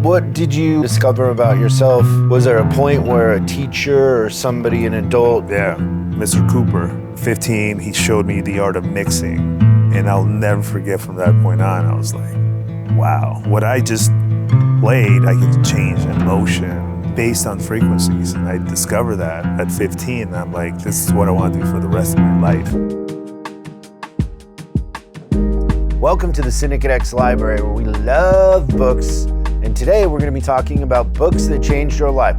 What did you discover about yourself? Was there a point where a teacher or somebody, an adult? Yeah, Mr. Cooper, 15, he showed me the art of mixing. And I'll never forget from that point on, I was like, wow, what I just played, I could change emotion based on frequencies. And I discovered that at 15. And I'm like, this is what I want to do for the rest of my life. Welcome to the Syndicate X library, where we love books. And today we're going to be talking about books that changed your life.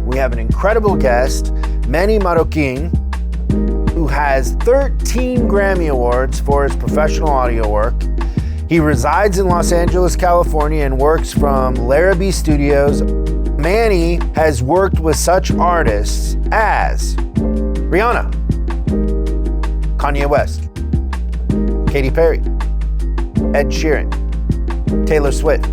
We have an incredible guest, Manny Marroquin, who has 13 Grammy Awards for his professional audio work. He resides in Los Angeles, California, and works from Larabee Studios. Manny has worked with such artists as Rihanna, Kanye West, Katy Perry, Ed Sheeran, Taylor Swift,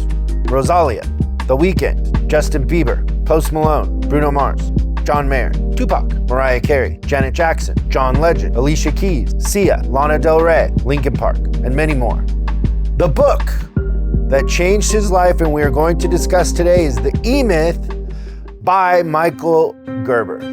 Rosalia, The Weeknd, Justin Bieber, Post Malone, Bruno Mars, John Mayer, Tupac, Mariah Carey, Janet Jackson, John Legend, Alicia Keys, Sia, Lana Del Rey, Linkin Park, and many more. The book that changed his life and we are going to discuss today is The E-Myth by Michael Gerber.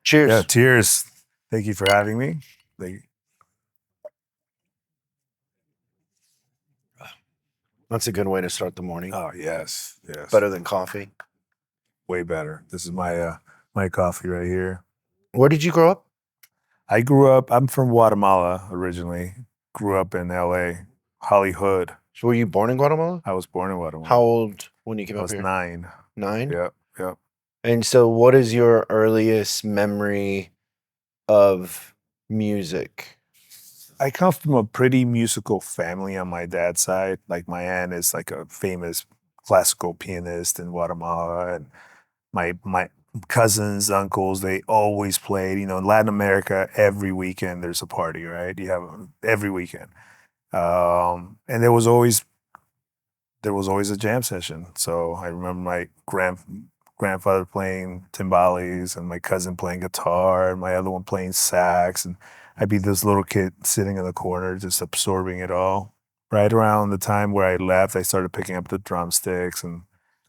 Cheers. Yeah, cheers. Thank you for having me. That's a good way to start the morning. Oh, yes, yes. Better than coffee. Way better. This is my my coffee right here. Where did you grow up? I'm from Guatemala originally. Grew up in LA, Hollywood. So were you born in Guatemala? I was born in Guatemala. How old when you came I up was here? 9. 9? Yep. And so what is your earliest memory of music? I come from a pretty musical family on my dad's side. Like my aunt is like a famous classical pianist in Guatemala, and my cousins, uncles, they always played. You know, in Latin America, every weekend there's a party, right? You have every weekend, and there was always a jam session. So I remember my grandfather playing timbales and my cousin playing guitar and my other one playing sax, and I'd be this little kid sitting in the corner just absorbing it all. Right around the time where I left, I started picking up the drumsticks. And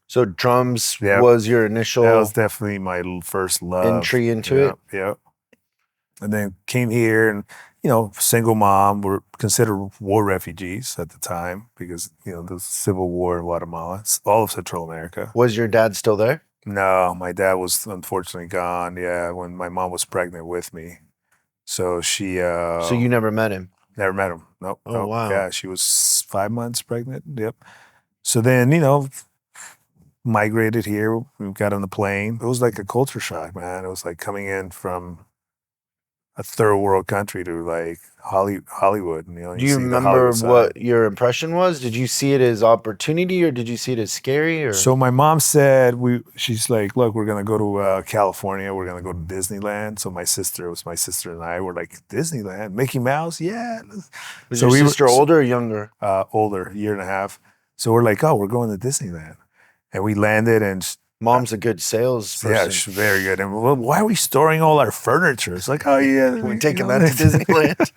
so drums was your initial that was definitely my first love. Entry into it? Yeah. And then came here and, you know, single mom, were considered war refugees at the time because, you know, the civil war in Guatemala, it's all of Central America. Was your dad still there? No, my dad was unfortunately gone, when my mom was pregnant with me. So she... So you never met him? Never met him. Nope. Oh, wow. Yeah, she was 5 months pregnant. Yep. So then, you know, migrated here. We got on the plane. It was like a culture shock, man. It was like coming in from a third world country to like Hollywood. You know, do you remember what your impression was? Did you see it as opportunity or did you see it as scary? Or so my mom said she's like, look, we're gonna go to California. We're gonna go to Disneyland. So my sister and I were like, Disneyland, Mickey Mouse, yeah. Was your sister older or younger? Older, 1.5 years. So we're like, oh, we're going to Disneyland, and we landed and. Mom's a good salesperson. Yeah, she's very good. And why are we storing all our furniture? It's like, oh yeah, we're taking that to Disneyland.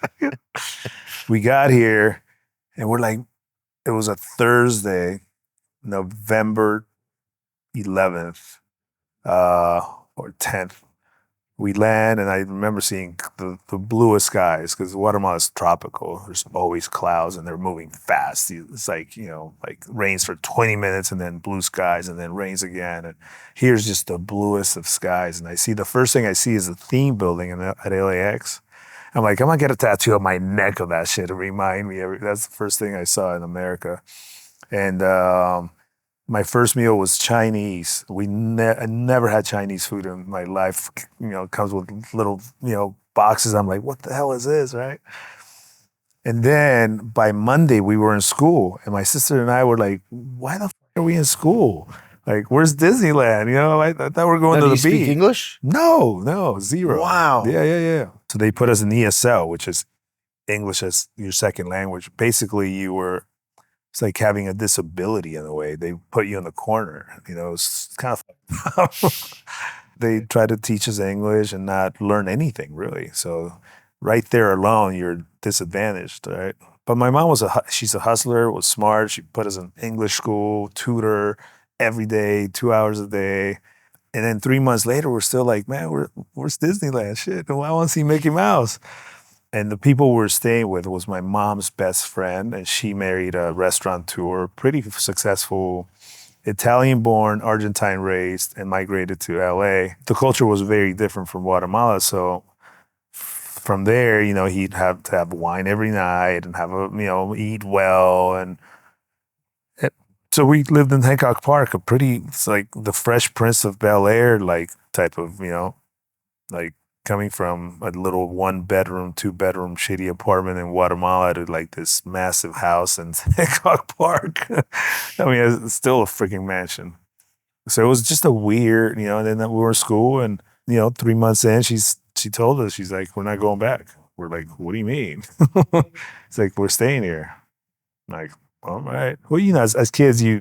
We got here, and we're like, it was a Thursday, November 11th or 10th. We land, and I remember seeing the bluest skies because Guatemala is tropical. There's always clouds, and they're moving fast. It's like, you know, like rains for 20 minutes, and then blue skies, and then rains again. And here's just the bluest of skies. And the first thing I see is a theme building at LAX. I'm like, I'm gonna get a tattoo on my neck of that shit to remind me. That's the first thing I saw in America. And my first meal was Chinese. I never had Chinese food in my life. You know, it comes with little, you know, boxes. I'm like, what the hell is this, right? And then by Monday, we were in school. And my sister and I were like, why the fuck are we in school? Like, where's Disneyland? You know, I thought we were going Now, to do the you speak beach. English? No, zero. Wow. Yeah. So they put us in ESL, which is English as your second language. Basically, it's like having a disability in a way. They put you in the corner. You know, it's kind of they try to teach us English and not learn anything really. So right there alone, you're disadvantaged, right? But my mom she's a hustler, was smart. She put us in English school, tutor every day, 2 hours a day. And then 3 months later, we're still like, man, where's Disneyland? Shit, I want to see Mickey Mouse. And the people we were staying with was my mom's best friend, and she married a restaurateur, pretty successful, Italian-born, Argentine-raised, and migrated to LA. The culture was very different from Guatemala, so from there, you know, he'd have to have wine every night and have eat well, and so we lived in Hancock Park, it's like the Fresh Prince of Bel-Air, like type of, like coming from a little 1-bedroom, 2-bedroom shitty apartment in Guatemala to like this massive house in Hancock Park. I mean, it's still a freaking mansion. So it was just a weird, and then we were in school and, 3 months in, she told us, she's like, we're not going back. We're like, what do you mean? It's like, we're staying here. I'm like, all right. Well, as kids, you're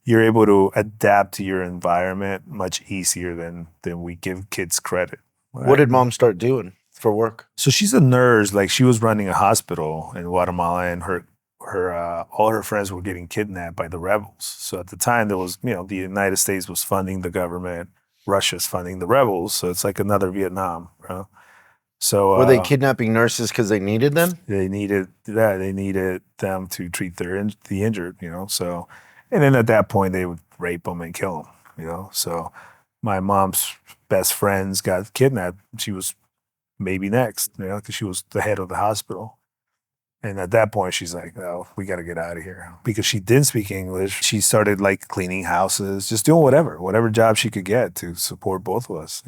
able to adapt to your environment much easier than we give kids credit. Right? What did mom start doing for work? So she's a nurse. Like, she was running a hospital in Guatemala, and all her friends were getting kidnapped by the rebels. So at the time, there was, the United States was funding the government, Russia's funding the rebels. So it's like another Vietnam, bro. So were they kidnapping nurses because they needed them? They needed that. They needed them to treat the injured, So, and then at that point, they would rape them and kill them, So my mom's best friends got kidnapped. She was maybe next, because she was the head of the hospital. And at that point, she's like, "Oh, we got to get out of here." Because she didn't speak English. She started like cleaning houses, just doing whatever job she could get to support both of us,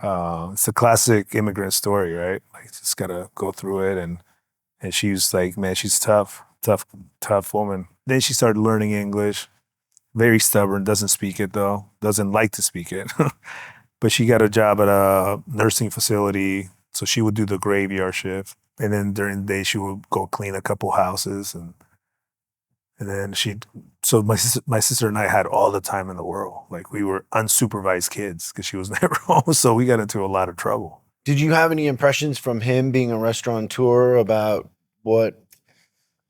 It's a classic immigrant story, right? Like, just gotta go through it. And she was like, man, she's tough woman. Then she started learning English. Very stubborn, doesn't speak it though, doesn't like to speak it. But she got a job at a nursing facility, so she would do the graveyard shift. And then during the day, she would go clean a couple houses. And then so my sister and I had all the time in the world. Like, we were unsupervised kids because she was never home. So we got into a lot of trouble. Did you have any impressions from him being a restaurateur about what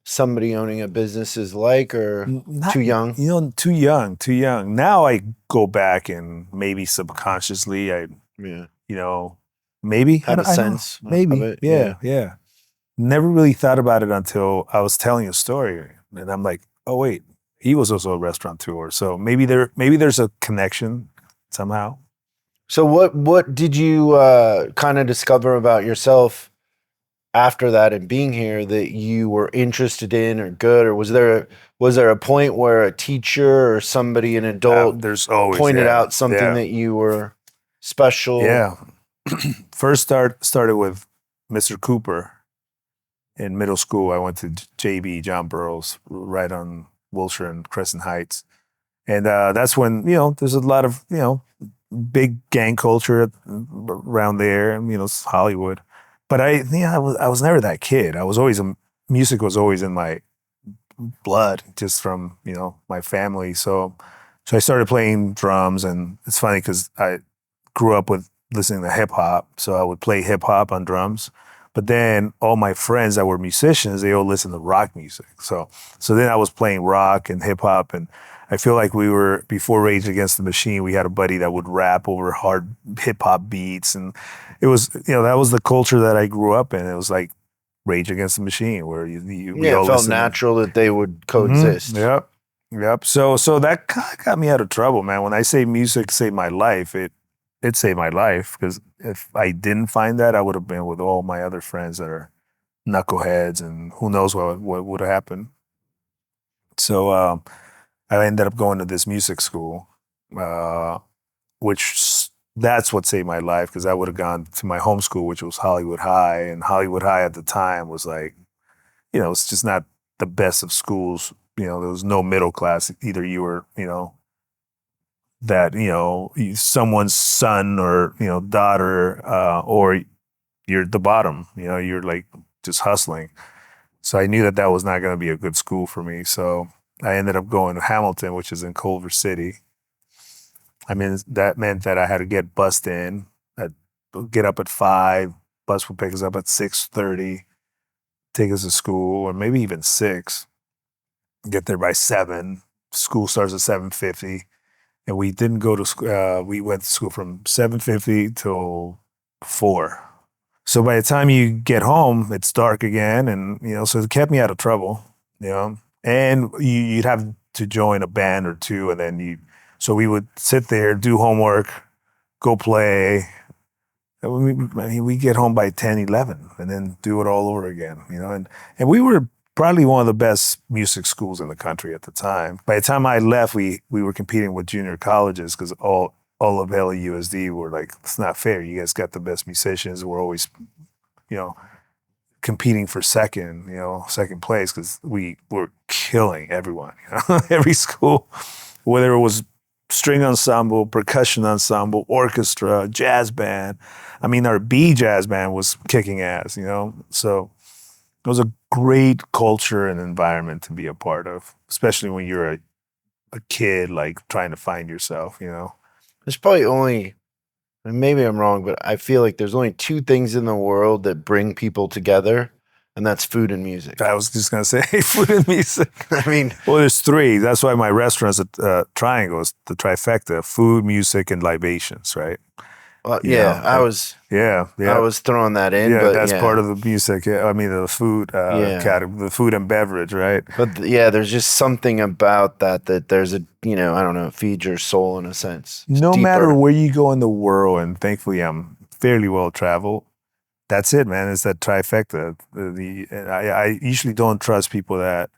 somebody owning a business is like, or too young? Too young. Now I go back and maybe subconsciously maybe have a sense. Maybe. Of it. Yeah. Never really thought about it until I was telling a story. And I'm like, oh wait, he was also a restaurateur. So maybe there's a connection somehow. So what did you kind of discover about yourself after that and being here that you were interested in or good? Or was there a point where a teacher or somebody, an adult, there's always pointed out something that you were special? Yeah. First started with Mr. Cooper. In middle school, I went to JB, John Burroughs, right on Wilshire and Crescent Heights. And that's when, there's a lot of, big gang culture around there. It's Hollywood. But I was never that kid. Music was always in my blood, just from, my family. So I started playing drums, and it's funny because I grew up with listening to hip hop. So I would play hip hop on drums. But then all my friends that were musicians, they all listened to rock music. So then I was playing rock and hip hop, and I feel like before Rage Against the Machine, we had a buddy that would rap over hard hip hop beats. And it was, that was the culture that I grew up in. It was like Rage Against the Machine, where we all it felt natural that they would coexist. Mm-hmm. Yep. So that kind of got me out of trouble, man. When I say music saved my life, it saved my life, because if I didn't find that, I would have been with all my other friends that are knuckleheads, and who knows what would have happened. So I ended up going to this music school, which that's what saved my life, because I would have gone to my home school, which was Hollywood High, and Hollywood High at the time was like, it's just not the best of schools there was no middle class. Either you were, that, someone's son or, daughter, or you're at the bottom, you're like just hustling. So I knew that that was not going to be a good school for me. So I ended up going to Hamilton, which is in Culver City. I mean, that meant that I had to get bussed in. I'd get up at 5, bus would pick us up at 6:30, take us to school, or maybe even 6, get there by 7. School starts at 7:50. And we didn't go to school, we went to school from 7:50 till 4. So by the time you get home, it's dark again. And, so it kept me out of trouble, and you'd have to join a band or two. And then so we would sit there, do homework, go play. We get home by 10, 11 and then do it all over again, and we were probably one of the best music schools in the country at the time. By the time I left, we were competing with junior colleges because all of LAUSD were like, it's not fair. You guys got the best musicians. We're always, competing for second place because we were killing everyone, every school, whether it was string ensemble, percussion ensemble, orchestra, jazz band. I mean, our B jazz band was kicking ass, so it was a great culture and environment to be a part of, especially when you're a kid, like trying to find yourself, There's probably only, and maybe I'm wrong, but I feel like there's only 2 things in the world that bring people together, and that's food and music. I was just gonna say food and music. I mean, well, there's 3. That's why my restaurant's a triangle, is the trifecta: food, music, and libations, right? I was throwing that in. Yeah, but that's part of the music. I mean, the food category, the food and beverage, right? But there's just something about that there's a, I don't know, feeds your soul in a sense. It's no deeper. matter where you go in the world, and thankfully I'm fairly well traveled, that's it, man. It's that trifecta. I usually don't trust people that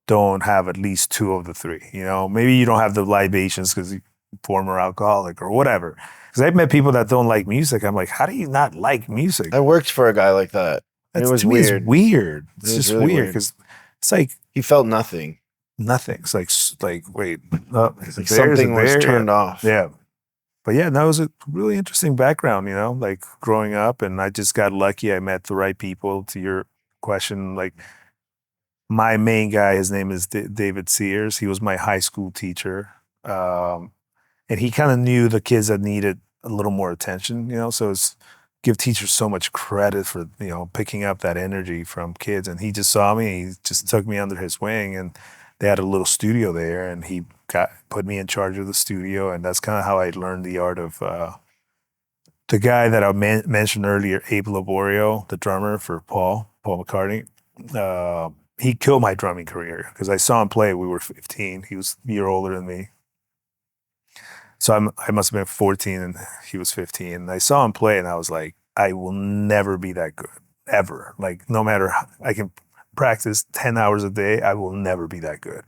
don't have at least 2 of the 3. Maybe you don't have the libations because you're former alcoholic or whatever. Because I've met people that don't like music. I'm like, how do you not like music? I worked for a guy like that. It was weird. It's weird. It's just really weird because it's like he felt nothing. Nothing. It's like wait, it's like something was turned off. Yeah, but yeah, that was a really interesting background. Like growing up, and I just got lucky. I met the right people. To your question, like my main guy, his name is David Sears. He was my high school teacher. And he kind of knew the kids that needed a little more attention, so it's give teachers so much credit for, picking up that energy from kids. And he just saw me, he just took me under his wing, and they had a little studio there, and he put me in charge of the studio. And that's kind of how I learned the art of the guy that I mentioned earlier, Abe Laborio, the drummer for Paul McCartney. He killed my drumming career because I saw him play. We were 15. He was a year older than me. So I must have been 14 and he was 15. And I saw him play and I was like, I will never be that good, ever. Like, no matter how, I can practice 10 hours a day, I will never be that good.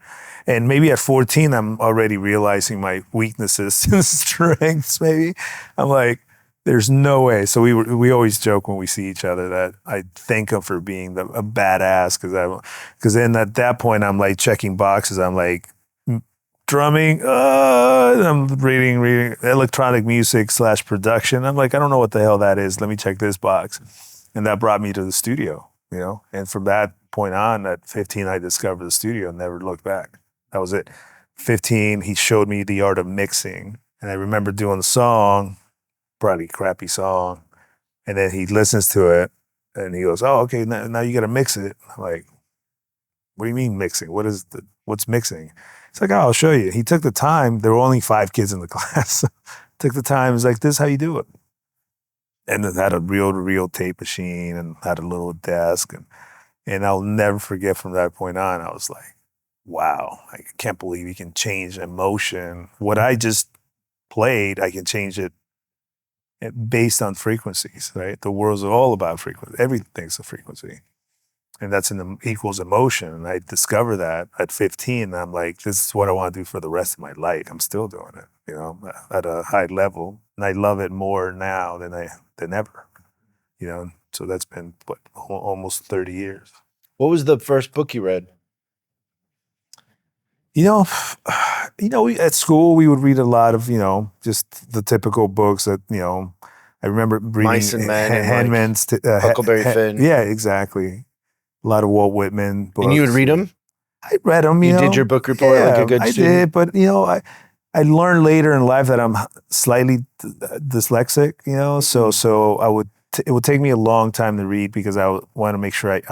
And maybe at 14, I'm already realizing my weaknesses and strengths, maybe. I'm like, there's no way. So we always joke when we see each other that I thank him for being a badass because then at that point, I'm like checking boxes. I'm like, drumming, I'm reading electronic music / production. I'm like, I don't know what the hell that is. Let me check this box. And that brought me to the studio, And from that point on, at 15, I discovered the studio and never looked back. That was it. 15, he showed me the art of mixing. And I remember doing the song, probably a crappy song. And then he listens to it and he goes, oh, okay, now you got to mix it. I'm like, what do you mean mixing? What's mixing? It's like, oh, I'll show you. He took the time. There were only 5 kids in the class. Took the time. He's like, this is how you do it. And then had a reel-to-reel tape machine and had a little desk. And I'll never forget from that point on, I was like, wow, I can't believe you can change emotion. What I just played, I can change it based on frequencies, right? The world's all about frequency. Everything's a frequency. And that's equals emotion. And I discovered that at 15. And I'm like, this is what I want to do for the rest of my life. I'm still doing it, at a high level. And I love it more now than ever, So that's been, almost 30 years. What was the first book you read? You know, at school we would read a lot of, just the typical books that, I remember reading Mice and Men and Handmaid's Huckleberry Finn. Yeah, exactly. A lot of Walt Whitman books. And you would read them? I read them. You did your book report like a good student? I did, but I learned later in life that I'm slightly dyslexic. So it would take me a long time to read because I would want to make sure I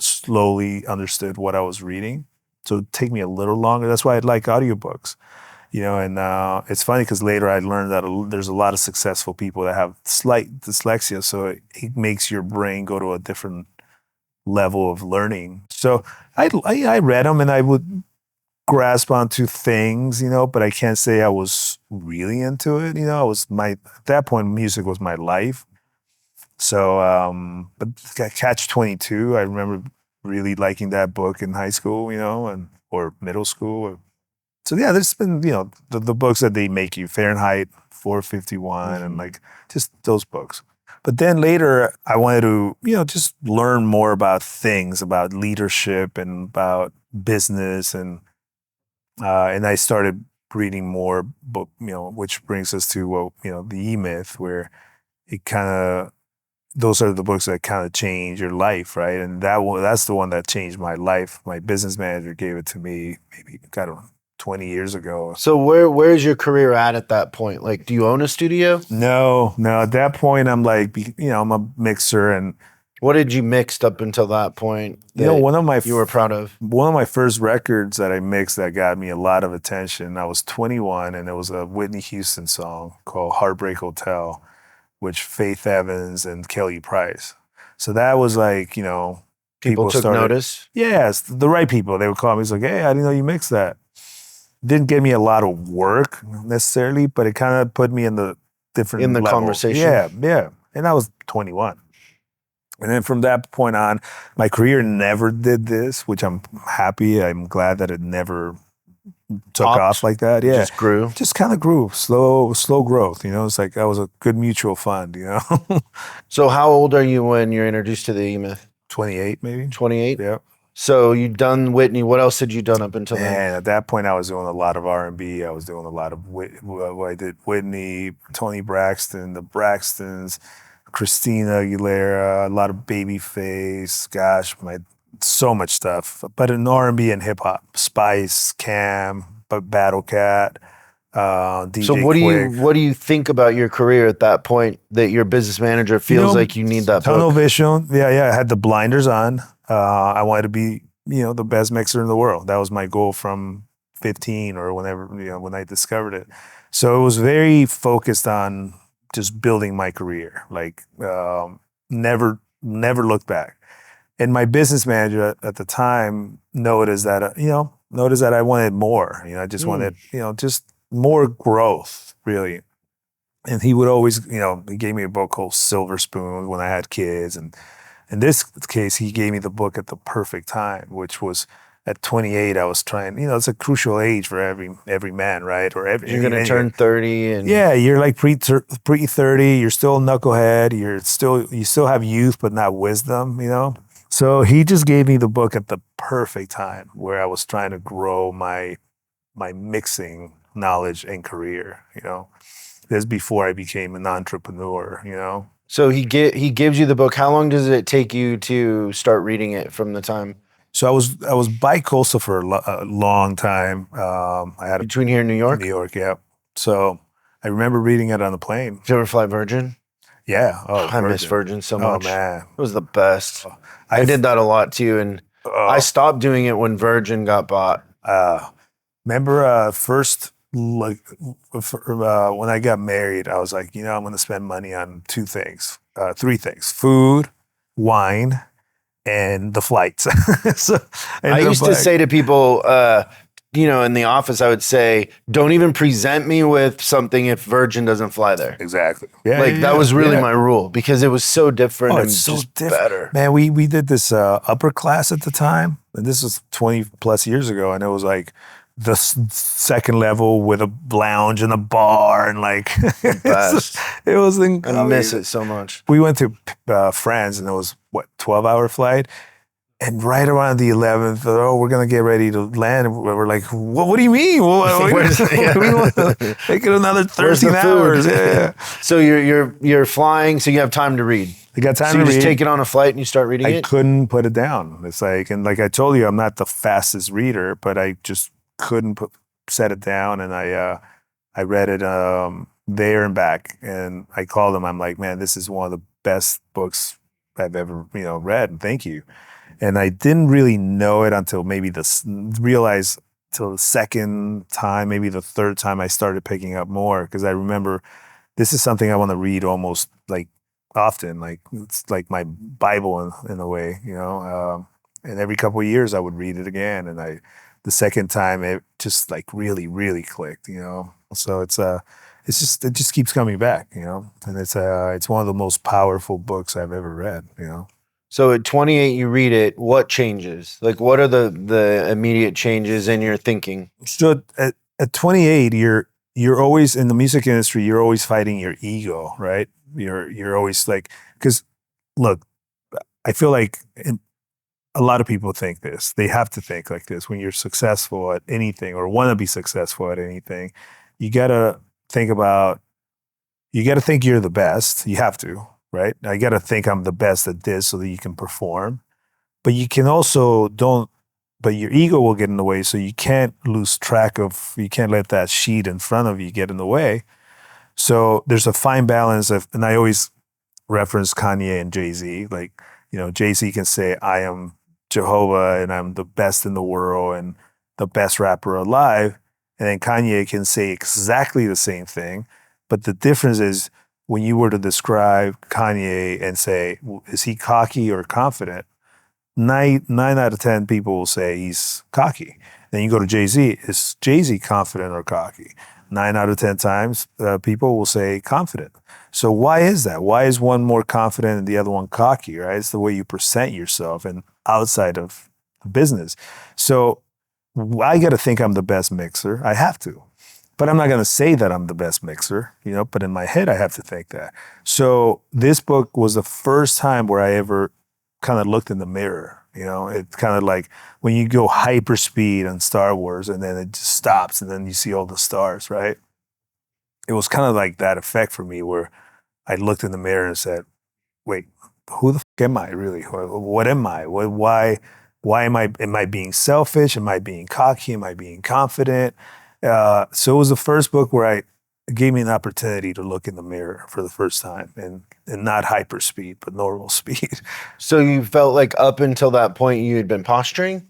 slowly understood what I was reading. So it'd take me a little longer. That's why I like audiobooks. And it's funny because later I learned that there's a lot of successful people that have slight dyslexia, so it makes your brain go to a different level of learning. So I read them and I would grasp onto things, but I can't say I was really into it. At that point, music was my life. So, but Catch-22, I remember really liking that book in high school, or middle school. So yeah, there's been, the books that they make you, Fahrenheit 451, and like just those books. But then later I wanted to, just learn more about things, about leadership and about business. And I started reading more book, which brings us to, the E-Myth, where it kind of, those are the books that kind of change your life, right? And that's the one that changed my life. My business manager gave it to me maybe, 20 years ago. So where's your career at that point? Like, do you own a studio? No. At that point, I'm like, I'm a mixer. And what did you mix up until that point? You were proud of? One of my first records that I mixed that got me a lot of attention. I was 21, and it was a Whitney Houston song called "Heartbreak Hotel," which Faith Evans and Kelly Price. So that was like, people took notice. Yes, the right people. They would call me. It's like, hey, I didn't know you mixed that. Didn't give me a lot of work necessarily, but it kind of put me in the different level. Conversation. Yeah. And I was 21. And then from that point on, my career never did this, which I'm happy. I'm glad that it never took off like that. Yeah. Just grew. Just kind of grew. Slow growth. It's like that was a good mutual fund, So how old are you when you're introduced to the E-Myth? 28 maybe. 28? Yeah. So you done Whitney. What else had you done up until then? And at that point, I was doing a lot of R&B. I was doing a lot of I did Whitney, Toni Braxton, the Braxtons, Christina Aguilera, a lot of Babyface. Gosh, so much stuff. But in R&B and hip hop, Spice, Cam, Battle Cat, DJ. So what do you think about your career at that point that your business manager feels like you need that tunnel book? vision? Yeah. I had the blinders on. I wanted to be, the best mixer in the world. That was my goal from 15 or whenever, when I discovered it. So it was very focused on just building my career, like never look back. And my business manager at the time noticed that, I wanted more. I just wanted, just more growth, really. And he would always, he gave me a book called Silver Spoon when I had kids. And in this case, he gave me the book at the perfect time, which was at 28. I was trying, it's a crucial age for every man, right? Or you're going to turn 30, and yeah, you're like pre-30. You're still a knucklehead. You still have youth, but not wisdom, So he just gave me the book at the perfect time where I was trying to grow my mixing knowledge and career. This before I became an entrepreneur. So he gives you the book. How long does it take you to start reading it from the time? So I was bi-coastal for a long time. I had between here and New York. New York, yeah. So I remember reading it on the plane. Did you ever fly Virgin? Yeah. Oh, I miss Virgin so much. Oh man, it was the best. I did that a lot too, and I stopped doing it when Virgin got bought. Remember first. When I got married, I was like, I'm going to spend money on three things: food, wine, and the flights. So I used to say to people, in the office, I would say, don't even present me with something if Virgin doesn't fly there. Exactly. Yeah. That was really my rule because it was so different. It's so just different. Better. Man, we did this upper class at the time, and this was 20 plus years ago, and it was like the second level with a lounge and a bar and like it was incredible. I miss it so much. We went to France and it was 12-hour flight, And right around the 11th, oh, we're gonna get ready to land. We're like, what do you mean? We want to make it another 13 hours. Yeah. So you're flying, so you have time to read. I got time so to you read. just take it on a flight and you start reading I it? couldn't put it down. It's like, and like I told you, I'm not the fastest reader, but I just couldn't set it down. And I read it there and back. And I called him. I'm like, man, this is one of the best books I've ever read. And thank you. And I didn't really know it until maybe realize till the second time, maybe the third time I started picking up more, because I remember this is something I want to read almost like often, like it's like my Bible in a way, and every couple of years I would read it again. And the second time it just like really, really clicked, so it just keeps coming back, and it's one of the most powerful books I've ever read, So at 28, you read it. What changes? Like, what are the immediate changes in your thinking? So at 28, you're always in the music industry. You're always fighting your ego, right? You're always like, because look, I feel like a lot of people think this. They have to think like this when you're successful at anything or want to be successful at anything. You gotta think you're the best. You have to. Right? I got to think I'm the best at this so that you can perform. But you can also but your ego will get in the way. So you can't you can't let that sheet in front of you get in the way. So there's a fine balance and I always reference Kanye and Jay-Z. Like, Jay-Z can say, I am Jehovah and I'm the best in the world and the best rapper alive. And then Kanye can say exactly the same thing. But the difference is, when you were to describe Kanye and say, is he cocky or confident? Nine out of 10 people will say he's cocky. Then you go to Jay-Z, is Jay-Z confident or cocky? 9 out of 10 times, people will say confident. So why is that? Why is one more confident and the other one cocky, right? It's the way you present yourself and outside of business. So I got to think I'm the best mixer. I have to. But I'm not going to say that I'm the best mixer, but in my head, I have to think that. So this book was the first time where I ever kind of looked in the mirror. It's kind of like when you go hyperspeed on Star Wars and then it just stops and then you see all the stars, right? It was kind of like that effect for me where I looked in the mirror and said, wait, who the fuck am I really? What am I? Why am I being selfish? Am I being cocky? Am I being confident? So it was the first book where it gave me an opportunity to look in the mirror for the first time and not hyper speed, but normal speed. So you felt like up until that point you had been posturing?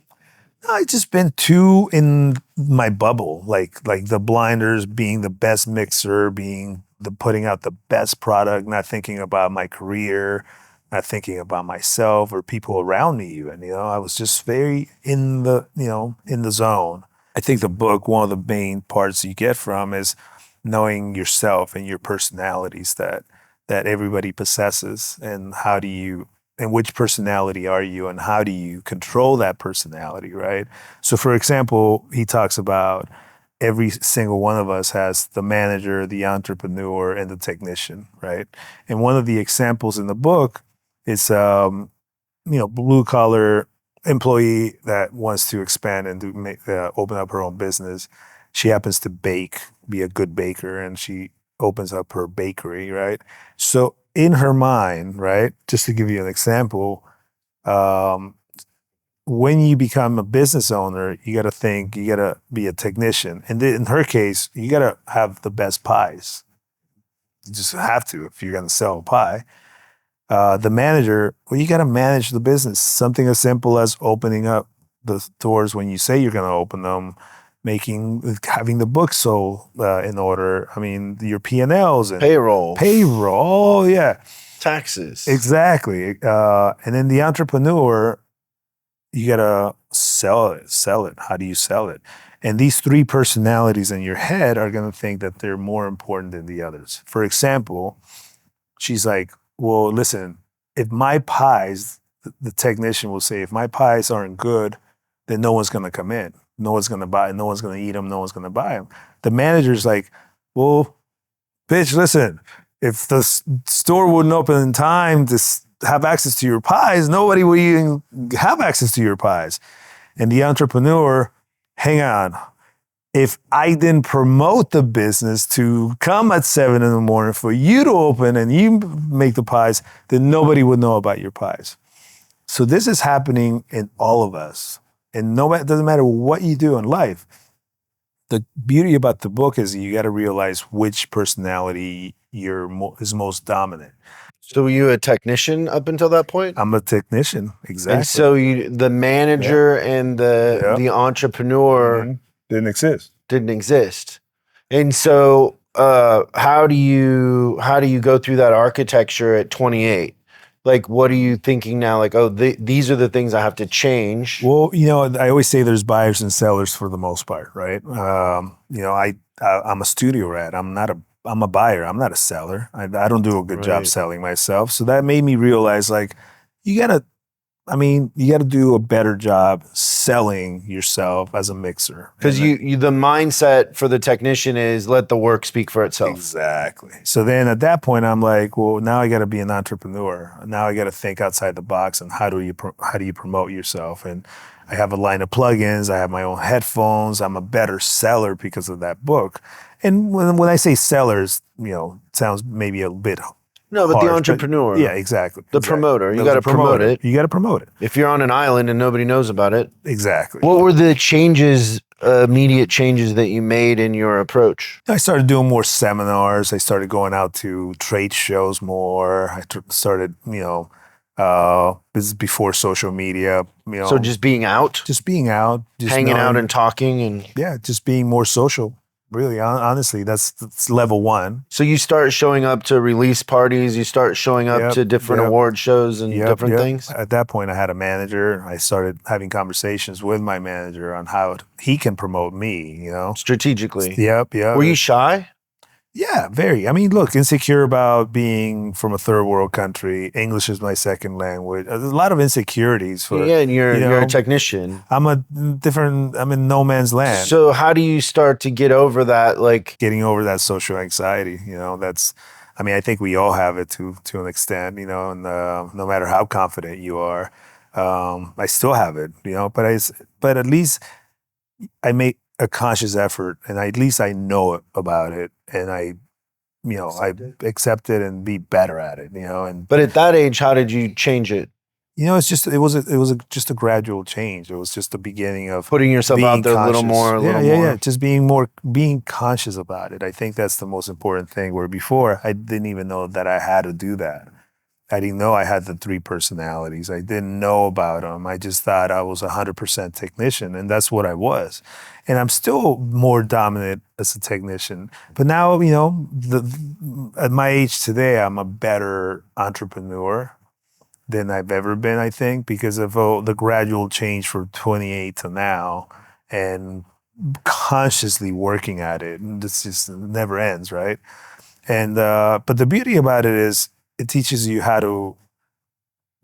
I just been too in my bubble, like the blinders, being the best mixer, putting out the best product, not thinking about my career, not thinking about myself or people around me even, I was just very in the zone. I think the book, one of the main parts you get from is knowing yourself and your personalities that everybody possesses, and which personality are you and how do you control that personality, right? So for example, he talks about every single one of us has the manager, the entrepreneur, and the technician, right? And one of the examples in the book is, blue collar employee that wants to expand and open up her own business. She happens to be a good baker, and she opens up her bakery, right? So in her mind, right, just to give you an example, when you become a business owner, you got to be a technician. And in her case, you got to have the best pies. You just have to if you're going to sell a pie. The manager, you got to manage the business. Something as simple as opening up the doors when you say you're going to open them, having the books sold in order. I mean, your P&Ls and payroll. Oh yeah, taxes. Exactly. And then the entrepreneur, you got to sell it. How do you sell it? And these three personalities in your head are going to think that they're more important than the others. For example, she's like, well, listen, if my pies, the technician will say, if my pies aren't good, then no one's going to come in. No one's going to buy, no one's going to eat them, no one's going to buy them. The manager's like, well, bitch, listen, if the store wouldn't open in time, have access to your pies, nobody will even have access to your pies. And the entrepreneur, hang on. If I didn't promote the business to come at 7 a.m. for you to open and you make the pies, then nobody would know about your pies. So this is happening in all of us. And it doesn't matter what you do in life. The beauty about the book is you got to realize which personality is most dominant. So were you a technician up until that point? I'm a technician, exactly. And so the manager and the entrepreneur didn't exist. And so how do you go through that architecture at 28? Like, what are you thinking now? Like, these are the things I have to change. Well, I always say there's buyers and sellers for the most part, right? I'm a studio rat. I'm a buyer. I'm not a seller. I don't do a good job selling myself. So that made me realize, like, you got to do a better job selling yourself as a mixer. Because the mindset for the technician is let the work speak for itself. Exactly. So then at that point, I'm like, well, now I got to be an entrepreneur. Now I got to think outside the box and how do you promote yourself? And I have a line of plugins. I have my own headphones. I'm a better seller because of that book. And when I say sellers, it sounds maybe a bit no, but harsh, the entrepreneur. Yeah, exactly. The promoter. You got to promote it. You got to promote it. If you're on an island and nobody knows about it. Exactly. What were the immediate changes that you made in your approach? I started doing more seminars. I started going out to trade shows more. I started, this is before social media. So just being out? Just being out. Just hanging out and talking and. Yeah, just being more social. Really, honestly, that's level one. So you start showing up to release parties, you start showing up to different award shows and different things? At that point, I had a manager. I started having conversations with my manager on how he can promote me, Strategically? Yep. Were you shy? Yeah, very. I mean, look, insecure about being from a third world country. English is my second language. There's a lot of insecurities for. Yeah, and you're a technician. I'm in no man's land. So how do you start to get over that? Like getting over that social anxiety. I think we all have it to an extent. And no matter how confident you are, I still have it. But at least I make a conscious effort, and at least I know about it, and I accept it and be better at it. But at that age, how did you change it? It was just a gradual change. It was just the beginning of putting yourself out there conscious. a little more. Yeah. Just being conscious about it. I think that's the most important thing. Where before I didn't even know that I had to do that. I didn't know I had the 3 personalities. I didn't know about them. I just thought I was 100% technician, and that's what I was. And I'm still more dominant as a technician. But now, at my age today, I'm a better entrepreneur than I've ever been, I think, because of the gradual change from 28 to now and consciously working at it. And this just never ends, right? And but the beauty about it is it teaches you how to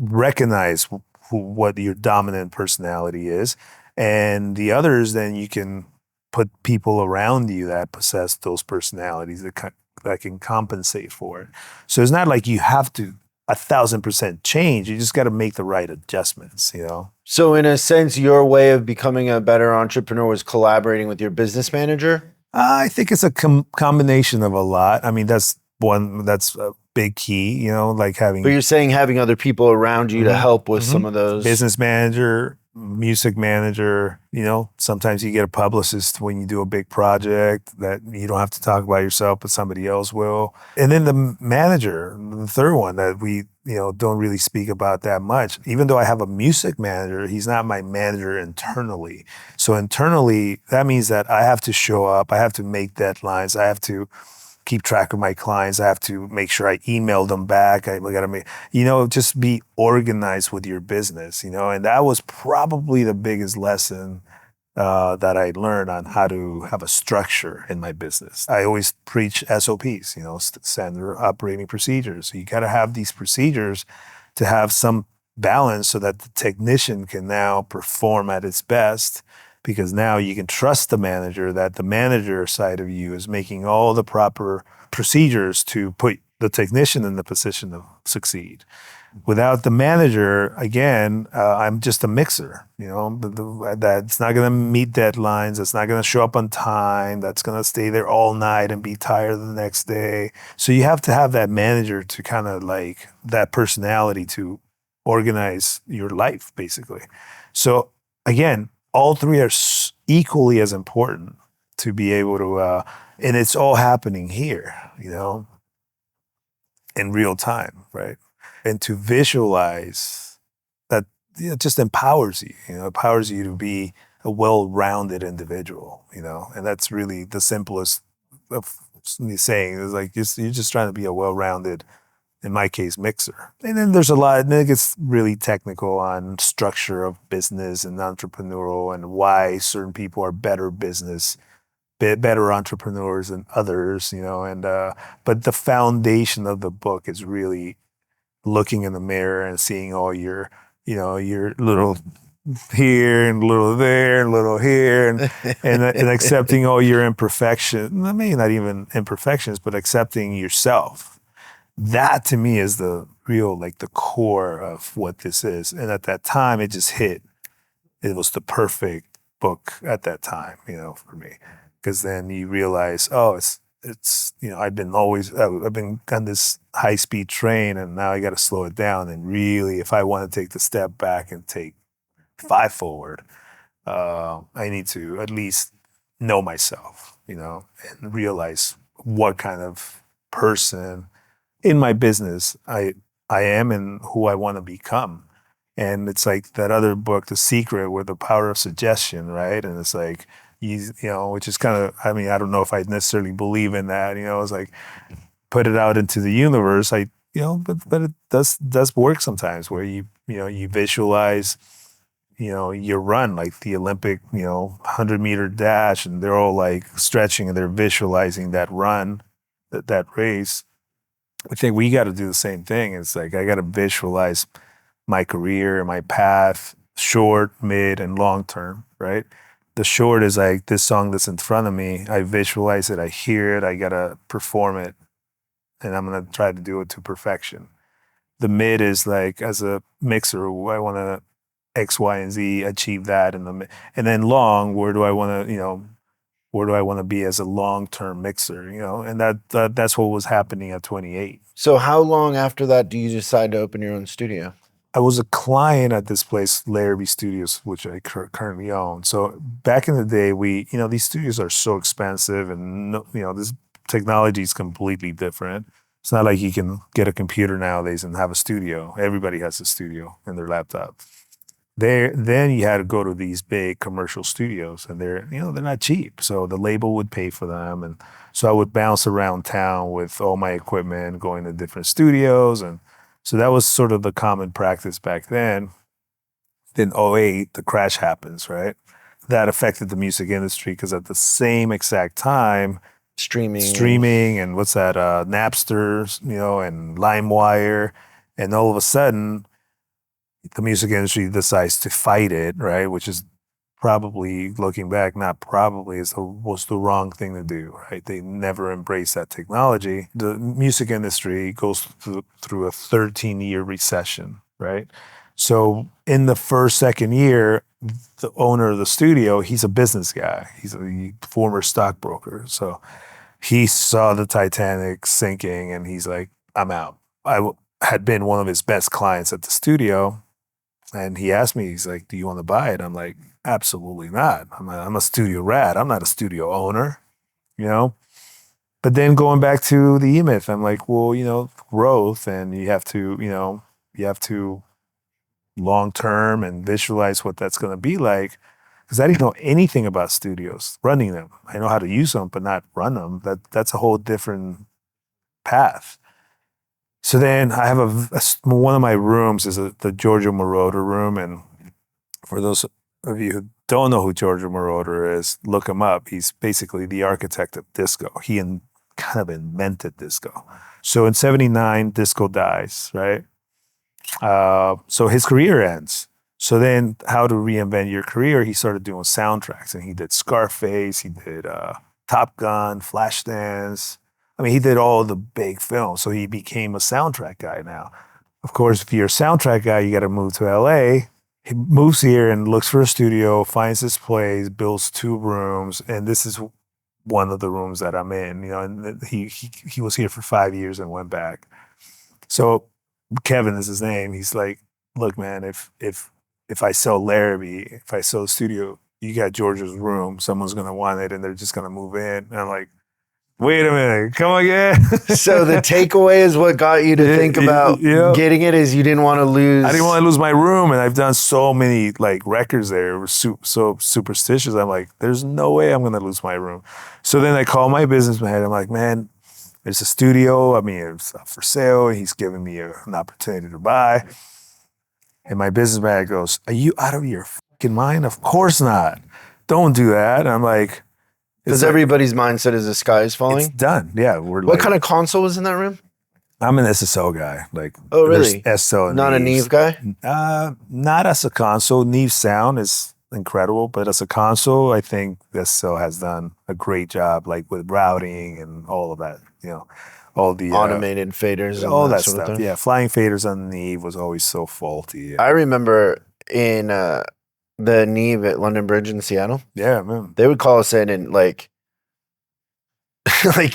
recognize what your dominant personality is, and the others, then you can put people around you that possess those personalities that can compensate for it. So it's not like you have to 1,000% change. You just got to make the right adjustments, So in a sense, your way of becoming a better entrepreneur was collaborating with your business manager? I think it's a combination of a lot. I mean, that's a big key, like having. But you're saying having other people around you to help with some of those. Business manager, music manager, sometimes you get a publicist when you do a big project that you don't have to talk about yourself, but somebody else will. And then the manager, the third one that we, don't really speak about that much. Even though I have a music manager, he's not my manager internally. So internally, that means that I have to show up, I have to make deadlines, I have to keep track of my clients. I have to make sure I email them back. I got to just be organized with your business, and that was probably the biggest lesson that I learned on how to have a structure in my business. I always preach SOPs, standard operating procedures. So you got to have these procedures to have some balance so that the technician can now perform at its best, because now you can trust the manager that the manager side of you is making all the proper procedures to put the technician in the position to succeed. Without the manager, again, I'm just a mixer, that's not going to meet deadlines. That's not going to show up on time. That's going to stay there all night and be tired the next day. So you have to have that manager to kind of like that personality to organize your life, basically. So again, all three are equally as important to be able to, and it's all happening here, in real time, right? And to visualize that, it just empowers you, empowers you to be a well-rounded individual, and that's really the simplest of saying. It's like you're just trying to be a well-rounded, in my case, mixer. And then there's a lot, and then it gets really technical on structure of business and entrepreneurial and why certain people are better entrepreneurs than others, but the foundation of the book is really looking in the mirror and seeing all your little here and little there and little here and accepting all your imperfections. Maybe not even imperfections, but accepting yourself. That to me is the real, like the core of what this is. And at that time, it just hit. It was the perfect book at that time, for me. Because then you realize, it's I've been on this high speed train, and now I got to slow it down. And really, if I want to take the step back and take 5 forward, I need to at least know myself, and realize what kind of person in my business I am and who I want to become. And it's like that other book, The Secret, with the power of suggestion, right? And it's like, which is kind of, I don't know if I necessarily believe in that, it's like, put it out into the universe. But it does work sometimes where you visualize, your run, like the Olympic, 100-meter dash, and they're all like stretching and they're visualizing that run, that race. I think we got to do the same thing. It's like, I got to visualize my career, my path, short, mid, and long term, right? The short is like this song that's in front of me. I visualize it, I hear it, I gotta perform it, and I'm gonna try to do it to perfection. The mid is like, as a mixer, I want to X, Y, and Z achieve that, and then long, where do I want to be as a long-term mixer, and that's what was happening at 28. So how long after that do you decide to open your own studio? I was a client at this place, Larabee Studios, which I currently own. So back in the day, these studios are so expensive, and this technology is completely different. It's not like you can get a computer nowadays and have a studio. Everybody has a studio in their laptop. Then you had to go to these big commercial studios, and they're not cheap. So the label would pay for them, and so I would bounce around town with all my equipment, going to different studios, and so that was sort of the common practice back then. Then 2008, the crash happens, right? That affected the music industry because at the same exact time, streaming and what's that, Napster, and LimeWire, and all of a sudden, the music industry decides to fight it, right? Which is probably, looking back, not probably, was the wrong thing to do, right? They never embraced that technology. The music industry goes through a 13-year recession, right? So in the second year, the owner of the studio, he's a business guy. He's a former stockbroker. So he saw the Titanic sinking, and he's like, I'm out. I had been one of his best clients at the studio. And he asked me, he's like, do you want to buy it? I'm like, absolutely not. I'm a studio rat. I'm not a studio owner, But then going back to the E-Myth, I'm like, well, growth, and you have to long-term and visualize what that's going to be like. Because I didn't know anything about studios, running them. I know how to use them, but not run them. That's a whole different path. So then I have one of my rooms is the Giorgio Moroder room. And for those of you who don't know who Giorgio Moroder is, look him up. He's basically the architect of disco. He kind of invented disco. So in 1979, disco dies, right? So his career ends. So then how to reinvent your career, he started doing soundtracks. And he did Scarface, he did Top Gun, Flashdance. He did all the big films, so he became a soundtrack guy now. of course, if you're a soundtrack guy, you got to move to LA. He moves here and looks for a studio, finds this place, builds 2 rooms, and this is one of the rooms that I'm in. You know, and he was here for 5 years and went back. So Kevin is his name. He's like, look, man, if I sell Larabee, if I sell the studio, you got George's room. Someone's gonna want it, and they're just gonna move in. And I'm like, wait a minute, come again. So the takeaway is what got you to think about getting it is you didn't want to lose. I didn't want to lose my room, and I've done so many like records there. It was so superstitious. I'm like, there's no way I'm gonna lose my room. So then I call my businessman. I'm like, man, there's a studio. I mean, it's up for sale. He's giving me an opportunity to buy. And my businessman goes, are you out of your fucking mind? Of course not. Don't do that. And I'm like, because everybody's mindset is the sky is falling. It's done. Yeah. What kind of console was in that room? I'm an SSL guy. Like, oh, really? SSL. Not a Neve guy? Not as a console. Neve sound is incredible, but as a console, I think SSL has done a great job, like with routing and all of that. You know, all the automated faders, and all that stuff. Yeah, flying faders on Neve was always so faulty. Yeah. I remember in the Neve at London Bridge in Seattle. Yeah, man. They would call us in and like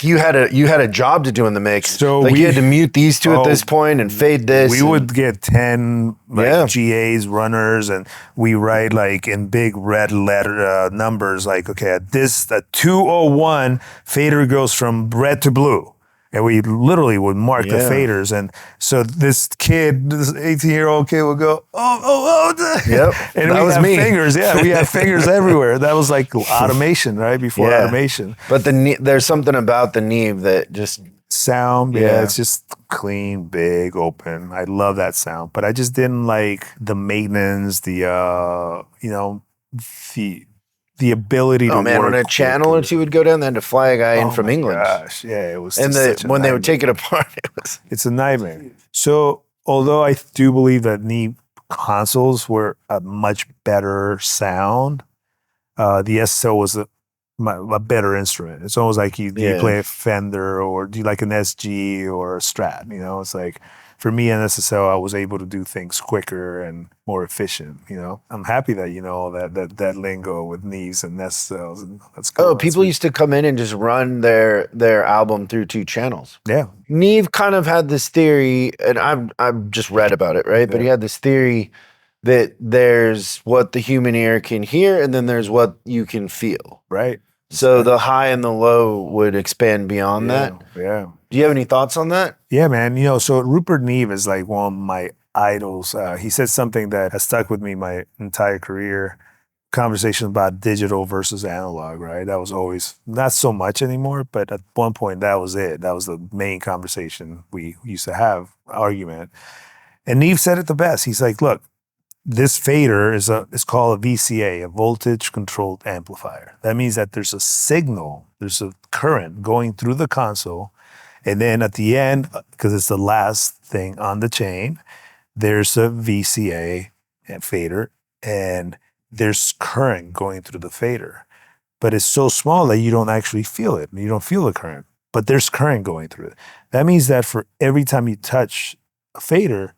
you had a job to do in the mix. So like you had to mute these 2 at this point and fade this. We would get 10 GAs, runners, and we write like in big red letter numbers like, okay, at 201, fader goes from red to blue. And we literally would mark the faders. And so this kid, this 18-year-old kid would go, oh. Yep, and that was me. Fingers. Yeah, we had fingers everywhere. That was like automation, right? Before automation. But there's something about the Neve that just... Sound, it's just clean, big, open. I love that sound. But I just didn't like the maintenance, the ability to work. When a channel or 2 would go down, they had to fly a guy in from England. Gosh, yeah, it was. And when they would take it apart, it's a nightmare. So, although I do believe that Neve consoles were a much better sound, the SSL was a better instrument. It's almost like you play a Fender or do you like an SG or a Strat. You know, it's like for me in SSL, I was able to do things quicker and more efficient. You know, I'm happy that you know that lingo with Neves and SSLs and let's go. Oh, people used to come in and just run their album through 2 channels. Yeah, Neve kind of had this theory, and I've just read about it, right? Yeah. But he had this theory that there's what the human ear can hear, and then there's what you can feel. Right. So the high and the low would expand beyond that. Yeah. Do you have any thoughts on that? Yeah, man. You know, so Rupert Neve is like one of my idols. He said something that has stuck with me my entire career. Conversation about digital versus analog, right? That was always not so much anymore, but at one point that was it. That was the main conversation we used to have, argument. And Neve said it the best. He's like, look, this fader is called a VCA, a voltage controlled amplifier. That means that there's a signal, there's a current going through the console, and then at the end, because it's the last thing on the chain, there's a VCA and fader, and there's current going through the fader. But it's so small that you don't actually feel it. You don't feel the current, but there's current going through it. That means that for every time you touch a fader,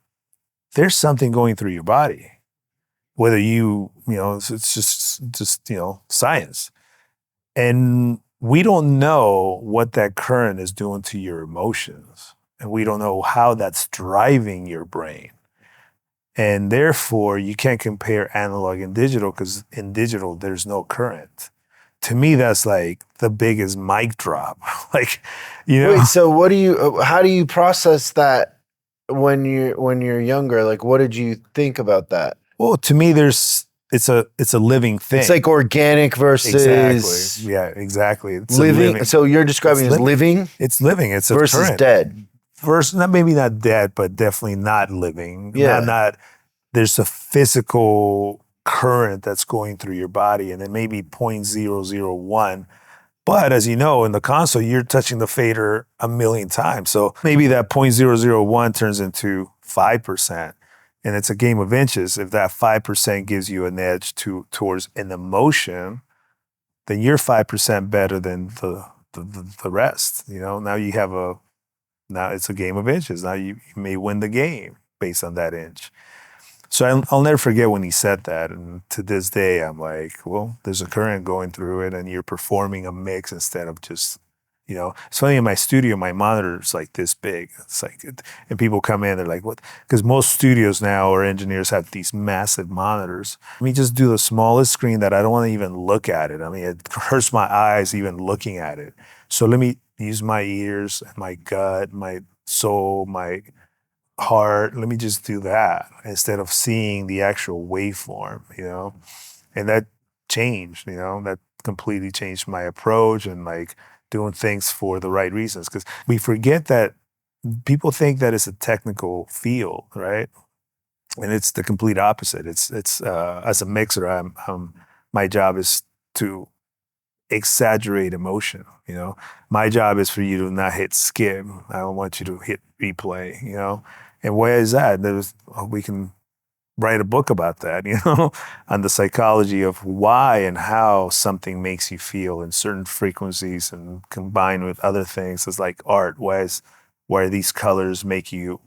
there's something going through your body. Whether you know, it's just, you know, science. And we don't know what that current is doing to your emotions. And we don't know how that's driving your brain. And therefore, you can't compare analog and digital because in digital, there's no current. To me, that's like the biggest mic drop. Like, you know. Wait, so how do you process that when you're younger? Like, what did you think about that? Well, to me, it's a living thing. It's like organic versus exactly. Yeah, exactly. It's living. So you're describing it as living. It's living. It's a versus current. Dead. Maybe not dead, but definitely not living. Yeah. Not. There's a physical current that's going through your body, and then maybe 0.001. But as you know, in the console, you're touching the fader a million times. So maybe that 0.001 turns into 5%. And it's a game of inches. If that 5% gives you an edge towards an emotion, then you're 5% better than the rest. You know, now it's a game of inches. Now you may win the game. based on that inch. So I'll never forget when he said that. And to this day, I'm like, well, there's a current going through it and you're performing a mix instead of just, it's funny in my studio, my monitor's like this big. It's like, and people come in, they're like, what? Because most studios now or engineers have these massive monitors. Let me just do the smallest screen that I don't want to even look at it. I mean, it hurts my eyes even looking at it. So let me use my ears, my gut, my soul, my heart. Let me just do that instead of seeing the actual waveform, and that changed, that completely changed my approach and like doing things for the right reasons. Because we forget that people think that it's a technical field, right? And it's the complete opposite. It's as a mixer, my job is to exaggerate emotion. My job is for you to not hit skip. I don't want you to hit replay. And why is that? We can write a book about that, on the psychology of why and how something makes you feel in certain frequencies and combined with other things. It's like art. Why these colors make you,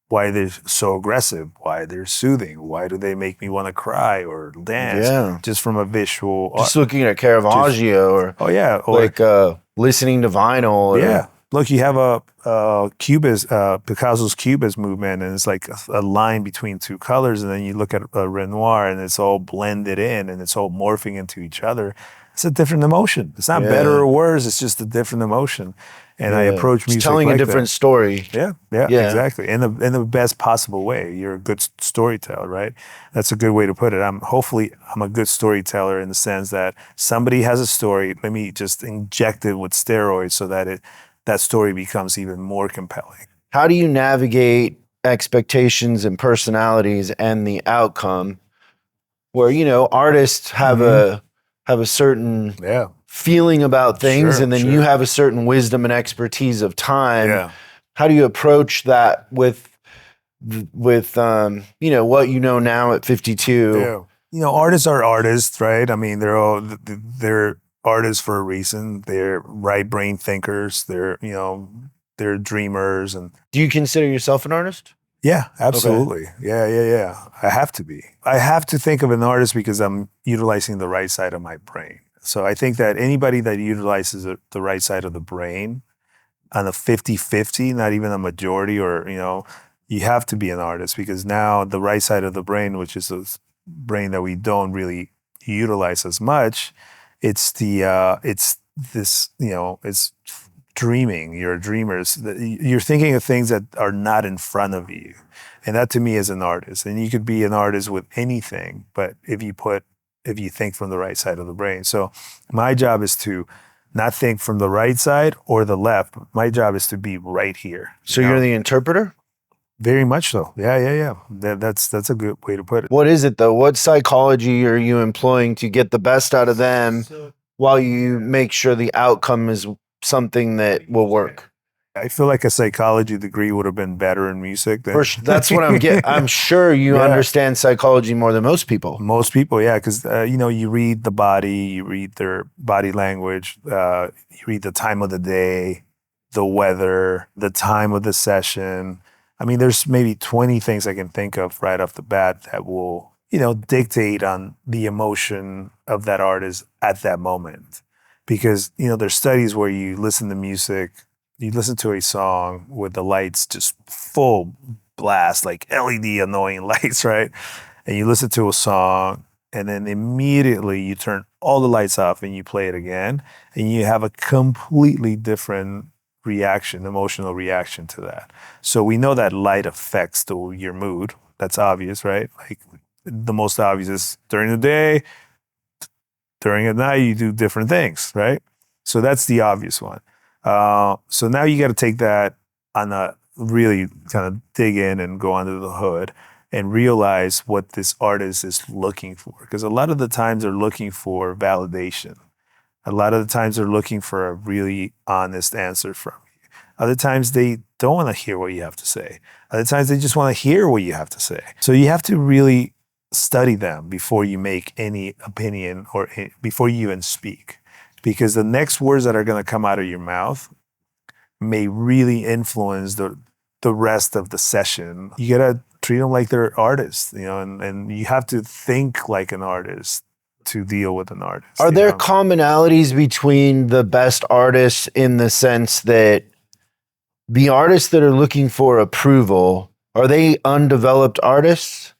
why they're so aggressive, why they're soothing, why do they make me want to cry or dance just from a visual art. Just looking at Caravaggio or listening to vinyl. Yeah. Look, you have a Cubist, Picasso's Cubist movement, and it's like a line between two colors, and then you look at Renoir, and it's all blended in, and it's all morphing into each other. It's a different emotion. It's not better or worse. It's just a different emotion. And I approach music telling like a different story. Yeah, exactly. In the best possible way. You're a good storyteller, right? That's a good way to put it. Hopefully I'm a good storyteller in the sense that somebody has a story. Let me just inject it with steroids so that that story becomes even more compelling. How do you navigate expectations and personalities and the outcome where, artists have a certain feeling about things and then you have a certain wisdom and expertise of time. Yeah. How do you approach that with what now at 52? Yeah. Artists are artists, right? I mean, they're artists for a reason. They're right brain thinkers. They're dreamers. And do you consider yourself an artist? Yeah, absolutely. Okay. Yeah. I have to be. I have to think of an artist because I'm utilizing the right side of my brain. So I think that anybody that utilizes the right side of the brain on a 50-50, not even a majority or, you have to be an artist because now the right side of the brain, which is the brain that we don't really utilize as much, it's dreaming. You're a dreamer. You're thinking of things that are not in front of you. And that to me is an artist. And you could be an artist with anything, but if you think from the right side of the brain. So my job is to not think from the right side or the left. My job is to be right here. So you're the interpreter? Very much so. Yeah. That's a good way to put it. What is it though? What psychology are you employing to get the best out of them while you make sure the outcome is something that will work? I feel like a psychology degree would have been better in music. That's what I'm getting. I'm sure you understand psychology more than most people. Most people, yeah, because you read the body, you read their body language, you read the time of the day, the weather, the time of the session. I mean, there's maybe 20 things I can think of right off the bat that will, dictate on the emotion of that artist at that moment. Because, there's studies where you listen to music, you listen to a song with the lights just full blast, like LED annoying lights, right? And you listen to a song and then immediately you turn all the lights off and you play it again and you have a completely different emotional reaction to that. So we know that light affects your mood. That's obvious, right? Like the most obvious is during the day, during the night, you do different things, right? So that's the obvious one. So now you got to take that on a really kind of dig in and go under the hood and realize what this artist is looking for. Because a lot of the times they're looking for validation. A lot of the times they're looking for a really honest answer from you. Other times they don't want to hear what you have to say. Other times they just want to hear what you have to say. So you have to really study them before you make any opinion or before you even speak. Because the next words that are going to come out of your mouth may really influence the rest of the session. You got to treat them like they're artists, and you have to think like an artist to deal with an artist. Are there commonalities between the best artists in the sense that the artists that are looking for approval, are they undeveloped artists?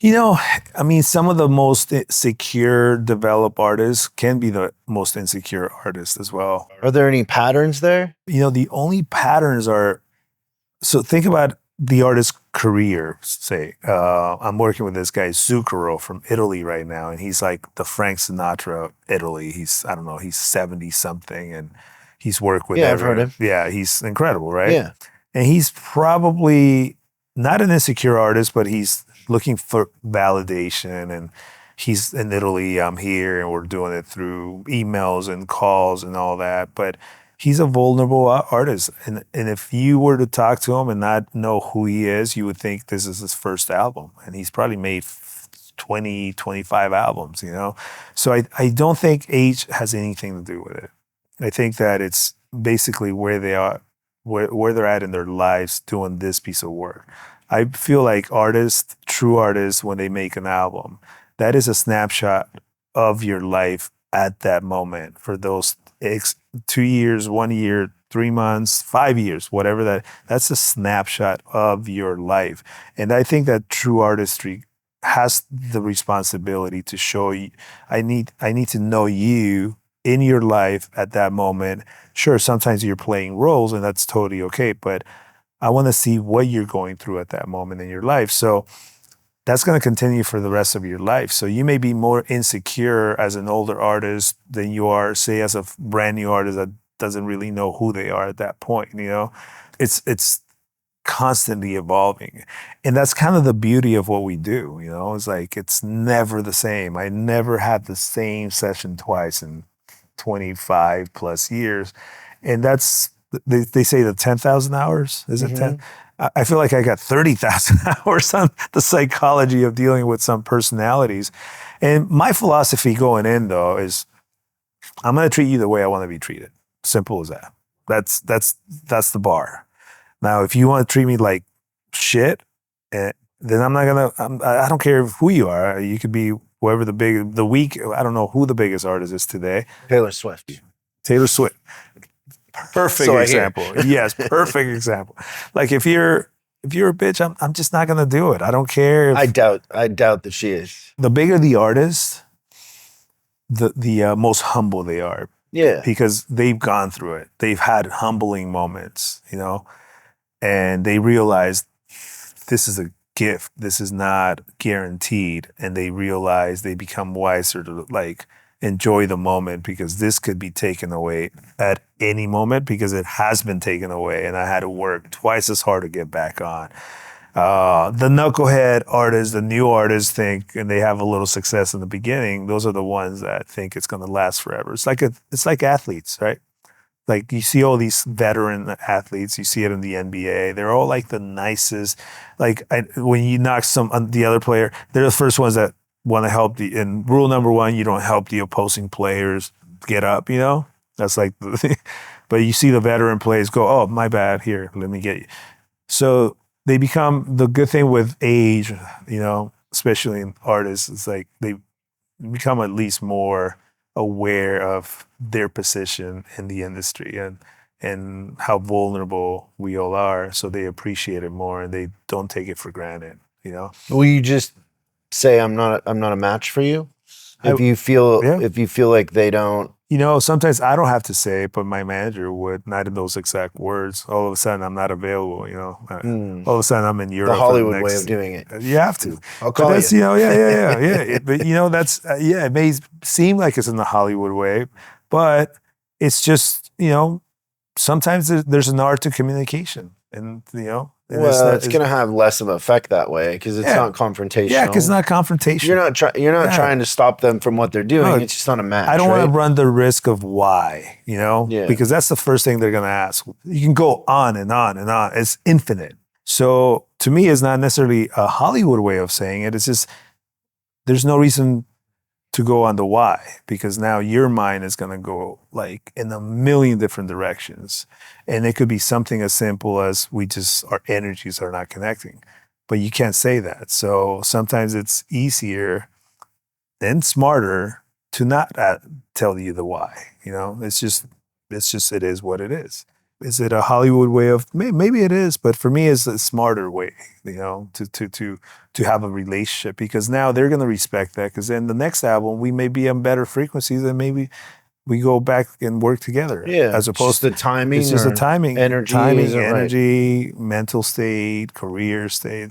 Some of the most secure, developed artists can be the most insecure artists as well. Are there any patterns there? The only patterns are, so think about the artist's career, say. I'm working with this guy, Zucchero, from Italy right now, and he's like the Frank Sinatra of Italy. He's 70-something, and he's worked with I've heard him. Yeah, he's incredible, right? Yeah. And he's probably not an insecure artist, but he's looking for validation, and he's in Italy, I'm here, and we're doing it through emails and calls and all that. But he's a vulnerable artist. And if you were to talk to him and not know who he is, you would think this is his first album. And he's probably made 20, 25 albums, So I don't think age has anything to do with it. I think that it's basically where they are, where they're at in their lives doing this piece of work. I feel like artists, true artists, when they make an album, that is a snapshot of your life at that moment for those 2 years, 1 year, 3 months, 5 years, whatever that's a snapshot of your life. And I think that true artistry has the responsibility to show you, I need to know you in your life at that moment. Sure, sometimes you're playing roles and that's totally okay, but I want to see what you're going through at that moment in your life. So that's going to continue for the rest of your life. So you may be more insecure as an older artist than you are, say, as a brand new artist that doesn't really know who they are at that point. It's constantly evolving. And that's kind of the beauty of what we do. It's like, it's never the same. I never had the same session twice in 25 plus years. And that's, they say the 10,000 hours, is it 10? I feel like I got 30,000 hours on the psychology of dealing with some personalities. And my philosophy going in, though, is I'm going to treat you the way I want to be treated. Simple as that. That's the bar. Now, if you want to treat me like shit, then I'm not going to, I don't care who you are. You could be whoever I don't know who the biggest artist is today. Taylor Swift. Perfect example. Yes, perfect example. Like if you're a bitch, I'm just not gonna do it. I don't care. I doubt that she is. The bigger the artist, the most humble they are. Yeah. Because they've gone through it. They've had humbling moments, and they realize this is a gift. This is not guaranteed. And they realize they become wiser to enjoy the moment, because this could be taken away at any moment, because it has been taken away and I had to work twice as hard to get back on. The knucklehead artists, the new artists think, and they have a little success in the beginning, those are the ones that think it's going to last forever. It's like athletes, right? Like you see all these veteran athletes, you see it in the NBA. They're all like the nicest. When you knock the other player, they're the first ones that want to help and rule number one, you don't help the opposing players get up, That's like the thing. But you see the veteran players go, oh, my bad, here, let me get you. So they become, the good thing with age, especially in artists, it's like they become at least more aware of their position in the industry and how vulnerable we all are. So they appreciate it more and they don't take it for granted, Will you just say I'm not a match for you? If you feel like they don't. Sometimes I don't have to say it, but my manager would, not in those exact words. All of a sudden I'm not available, All of a sudden I'm in Europe. The Hollywood way of doing it. You have to. I'll call you. Yeah. But that's, it may seem like it's in the Hollywood way, but it's just, sometimes there's an art to communication and, it's going to have less of an effect that way because it's not confrontational. Yeah, because it's not confrontational. You're not trying to stop them from what they're doing. No, it's just not a match. I don't want to run the risk of why, because that's the first thing they're going to ask. You can go on and on and on. It's infinite. So to me, it's not necessarily a Hollywood way of saying it. It's just there's no reason to go on the why, because now your mind is going to go in a million different directions. And it could be something as simple as our energies are not connecting. but you can't say that. So sometimes it's easier and smarter to not tell you the why. You know, it's just it is what it is. Is it a Hollywood way of maybe it is, but for me it's a smarter way, you know, to have a relationship, because now they're gonna respect that, because then the next album we may be on better frequencies and maybe we go back and work together. Yeah. As opposed to the timing. It's just the timing. Energy, energy, mental state, career state.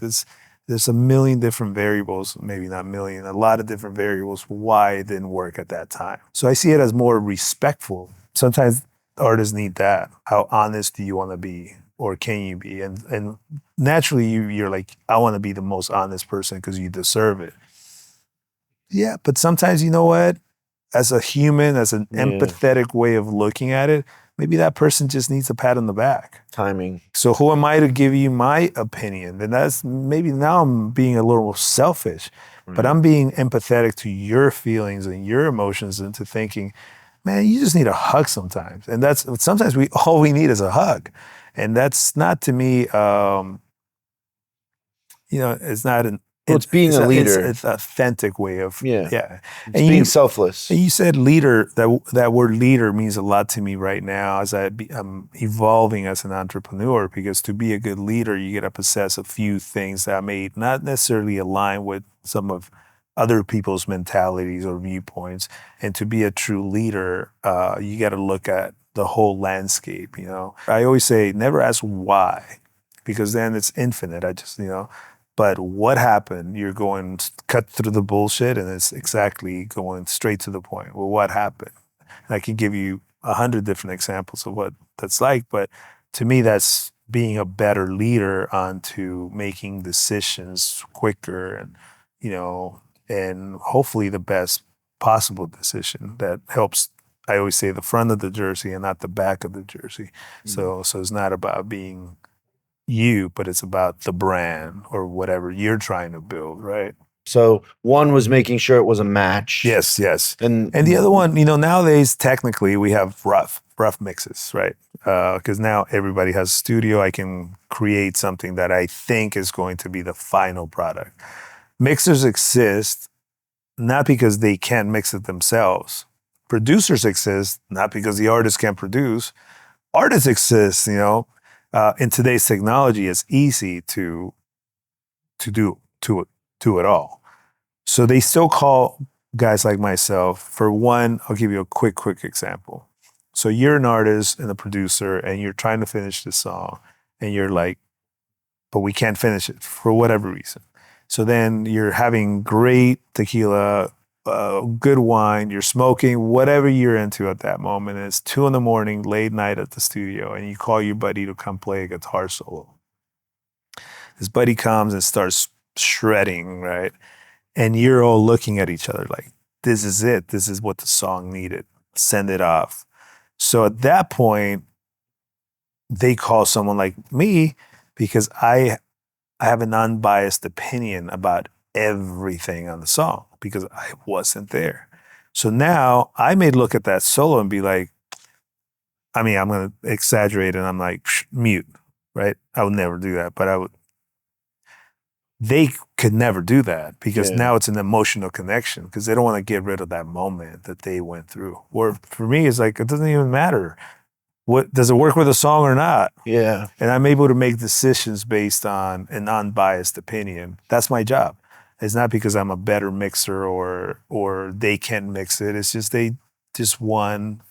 There's a million different variables, maybe not million, a lot of different variables why it didn't work at that time. So I see it as more respectful. Sometimes artists need that. How honest do you want to be, or can you be? And naturally you're like, I want to be the most honest person because you deserve it. Yeah, but sometimes, you know what? As a human, as an empathetic way of looking at it, maybe that person just needs a pat on the back. Timing. So who am I to give you my opinion? And that's maybe now I'm being a little selfish, but I'm being empathetic to your feelings and your emotions, and to thinking, man, you just need a hug sometimes. And that's sometimes all we need is a hug. And that's not, to me, it's not an, it's being a leader. It's an authentic way of, It's being selfless. And you said leader, that word leader means a lot to me right now as I'm evolving as an entrepreneur, because to be a good leader, you got to possess a few things that may not necessarily align with some of other people's mentalities or viewpoints. And to be a true leader, you got to look at the whole landscape, you know. I always say, never ask why, because then it's infinite. But what happened? You're going cut through the bullshit, and it's exactly going straight to the point. Well, what happened? And I can give you 100 different examples of what that's like, but to me, that's being a better leader onto making decisions quicker, and, you know, and hopefully the best possible decision that helps. I always say the front of the jersey and not the back of the jersey. Mm-hmm. So it's not about being you, but it's about the brand or whatever you're trying to build, right? So one was making sure it was a match. Yes. And the other one, you know, nowadays, technically we have rough mixes, right? Because now everybody has a studio. I can create something that I think is going to be the final product. Mixers exist not because they can't mix it themselves. Producers exist not because the artists can't produce. Artists exist, you know. In today's technology, it's easy to do it all. So they still call guys like myself. For one, I'll give you a quick example. So you're an artist and a producer, and you're trying to finish this song, and you're like, but we can't finish it for whatever reason. So then you're having great tequila, good wine, you're smoking, whatever you're into at that moment. And it's 2 a.m, late night at the studio, and you call your buddy to come play a guitar solo. This buddy comes and starts shredding, right? And you're all looking at each other like, this is it. This is what the song needed. Send it off. So at that point, they call someone like me, because I have an unbiased opinion about everything on the song, because I wasn't there. So now I may look at that solo and be like, I mean, I'm going to exaggerate, and I'm like, mute, right? I would never do that, but I would. They could never do that, because now it's an emotional connection, because they don't want to get rid of that moment that they went through. Or for me, it's like, it doesn't even matter. What does it work with a song or not? Yeah. And I'm able to make decisions based on an unbiased opinion. That's my job. It's not because I'm a better mixer or they can mix it. It's just they just want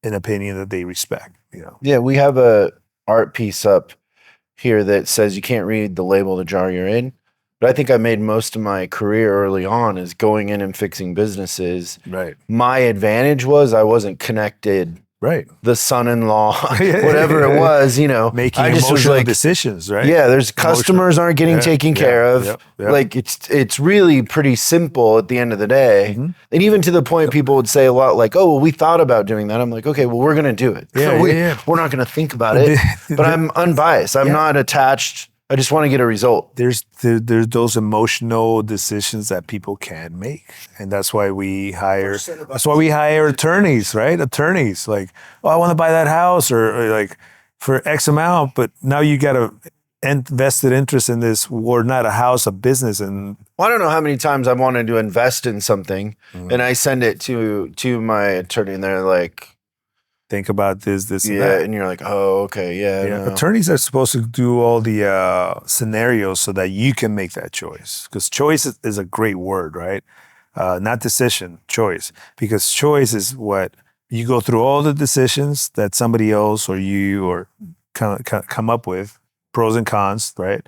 an opinion that they respect, you know. Yeah, we have a art piece up here that says you can't read the label of the jar you're in. But I think I made most of my career early on is going in and fixing businesses. Right. My advantage was I wasn't connected. Right. The son-in-law, whatever it was, you know. Making emotional decisions, right? Yeah, there's customers aren't getting taken care of. Yep. Like it's really pretty simple at the end of the day. Mm-hmm. And even to the point people would say a lot like, oh, well, we thought about doing that. I'm like, okay, well, we're going to do it. We're not going to think about it. But I'm unbiased. I'm not attached. I just want to get a result. There's those emotional decisions that people can't make, and that's why we hire. Attorneys, right? Attorneys, like, oh, I want to buy that house, or like for X amount, but now you got to vested interest in this. We're not a house, a business. And I don't know how many times I've wanted to invest in something, and I send it to my attorney, and they're like, think about this, and yeah, that. and you're like, oh, okay, yeah. No. Attorneys are supposed to do all the scenarios so that you can make that choice. Because choice is a great word, right? Not decision, choice. Because choice is what you go through all the decisions that somebody else or you or come up with, pros and cons, right?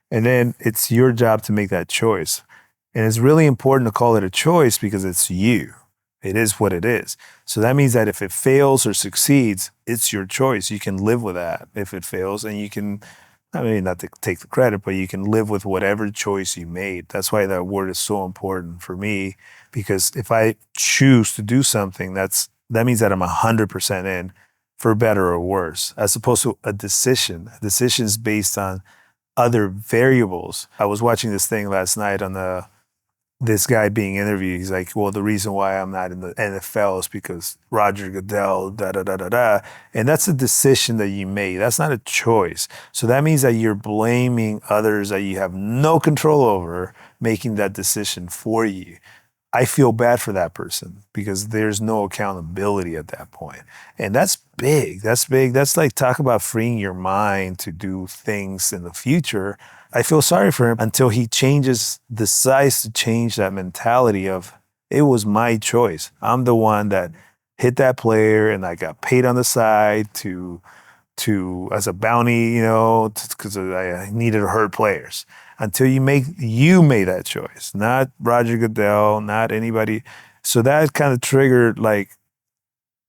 And then it's your job to make that choice. And it's really important to call it a choice because it's you. It is what it is. So that means that if it fails or succeeds, it's your choice. You can live with that if it fails, and you can, I mean, not to take the credit, but you can live with whatever choice you made. That's why that word is so important for me, because if I choose to do something, that means that I'm 100% in, for better or worse, as opposed to a decision. A decision is based on other variables. I was watching this thing last night on this guy being interviewed. He's like, well, the reason why I'm not in the NFL is because Roger Goodell, da-da-da-da-da. And that's a decision that you made. That's not a choice. So that means that you're blaming others that you have no control over making that decision for you. I feel bad for that person because there's no accountability at that point. And that's big. That's big. That's like, talk about freeing your mind to do things in the future. I feel sorry for him until he decides to change that mentality of, it was my choice. I'm the one that hit that player and I got paid on the side to as a bounty, because I needed to hurt players. Until you made that choice, not Roger Goodell, not anybody. So that kind of triggered, like,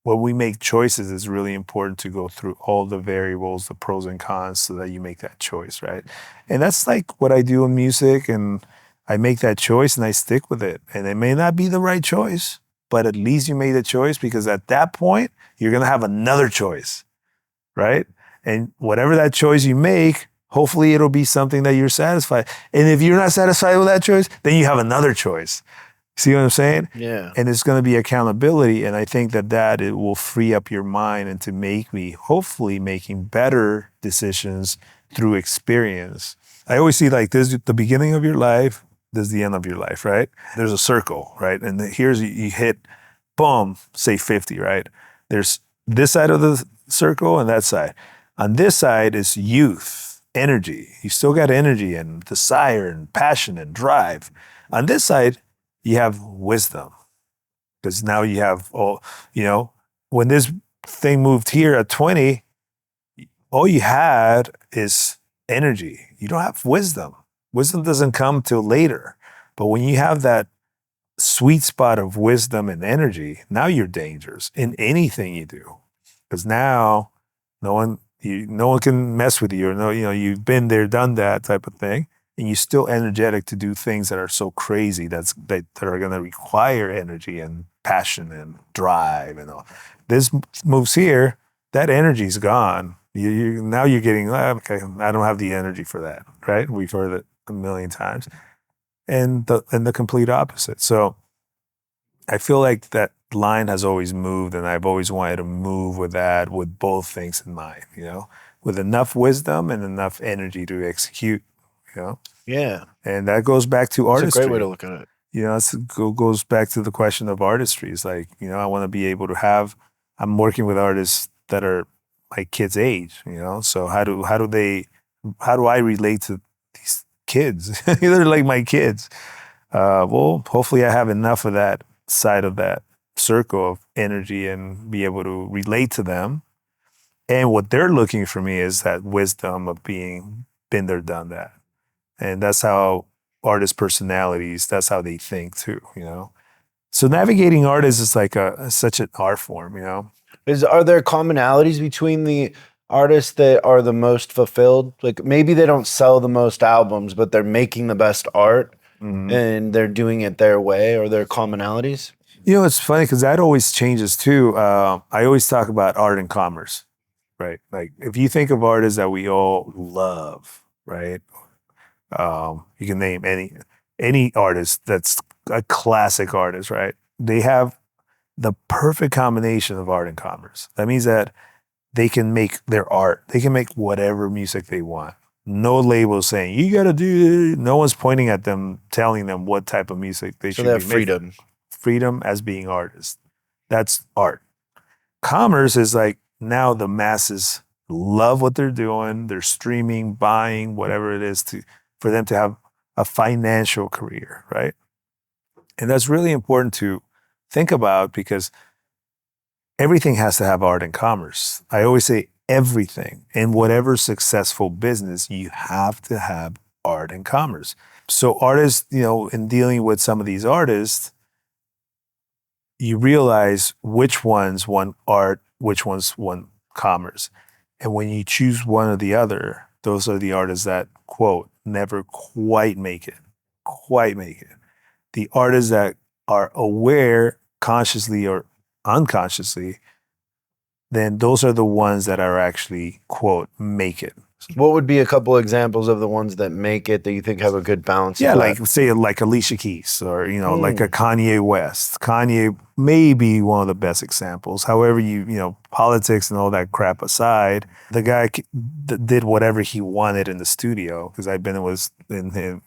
when we make choices, it's really important to go through all the variables, the pros and cons, so that you make that choice, right? And that's like what I do in music, and I make that choice and I stick with it. And it may not be the right choice, but at least you made a choice, because at that point, you're gonna have another choice, right? And whatever that choice you make, hopefully it'll be something that you're satisfied. And if you're not satisfied with that choice, then you have another choice. See what I'm saying? Yeah. And it's going to be accountability. And I think that it will free up your mind and to make me hopefully making better decisions through experience. I always see, like, this the beginning of your life, this is the end of your life, right? There's a circle, right? And here's, you hit, boom, say 50, right? There's this side of the circle and that side. On this side is youth, energy. You still got energy and desire and passion and drive. On this side, you have wisdom, because now you have all, when this thing moved here at 20, all you had is energy. You don't have wisdom. Wisdom doesn't come till later. But when you have that sweet spot of wisdom and energy, now you're dangerous in anything you do, because now no one can mess with you, or you've been there, done that type of thing. And you're still energetic to do things that are so crazy that are going to require energy and passion and drive and all. This moves here, that energy's gone. Now you're getting, okay, I don't have the energy for that, right? We've heard it a million times. And the complete opposite. So I feel like that line has always moved, and I've always wanted to move with that, with both things in mind, with enough wisdom and enough energy to execute. Yeah. And that goes back to artistry. It's a great way to look at it. It goes back to the question of artistry. It's like, I want to be able to I'm working with artists that are my kids' age, so how do I relate to these kids? They're like my kids. Well, hopefully I have enough of that side of that circle of energy and be able to relate to them. And what they're looking for me is that wisdom of being been there, done that. And that's how artist personalities, that's how they think too, So navigating artists is like such an art form, Are there commonalities between the artists that are the most fulfilled? Like, maybe they don't sell the most albums, but they're making the best art, and they're doing it their way. Are there commonalities? It's funny because that always changes too. I always talk about art and commerce, right? Like, if you think of artists that we all love, right? You can name any artist that's a classic artist, right? They have the perfect combination of art and commerce. That means that they can make their art. They can make whatever music they want. No label saying, you got to do, no one's pointing at them, telling them what type of music they should be making. freedom. Freedom as being artists. That's art. Commerce is like, now the masses love what they're doing. They're streaming, buying, whatever it is for them to have a financial career, right? And that's really important to think about because everything has to have art and commerce. I always say everything in whatever successful business, you have to have art and commerce. So artists, in dealing with some of these artists, you realize which ones want art, which ones want commerce. And when you choose one or the other, those are the artists that, quote, never quite make it. The artists that are aware, consciously or unconsciously, then those are the ones that are actually, quote, make it. What would be a couple examples of the ones that make it that you think have a good balance? Yeah, like Alicia Keys or, like a Kanye West. Kanye may be one of the best examples. However, politics and all that crap aside, the guy did whatever he wanted in the studio because I've been with him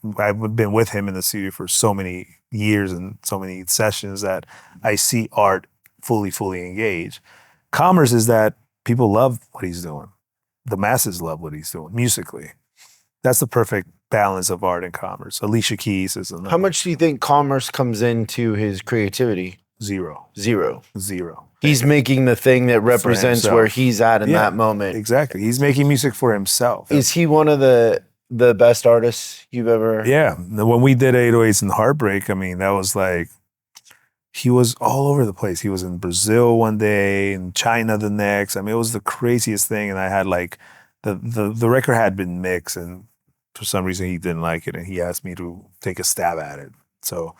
in the studio for so many years and so many sessions that I see art fully engaged. Commerce is that people love what he's doing. The masses love what he's doing musically. That's the perfect balance of art and commerce. Alicia Keys is another. How much do you think commerce comes into his creativity? Zero. He's making the thing that represents where he's at in that moment. Exactly. He's making music for himself. Is he one of the best artists you've ever? Yeah. When we did 808s and Heartbreak, that was like, he was all over the place. He was in Brazil one day, in China the next. It was the craziest thing. And I had like, the record had been mixed and for some reason he didn't like it and he asked me to take a stab at it. So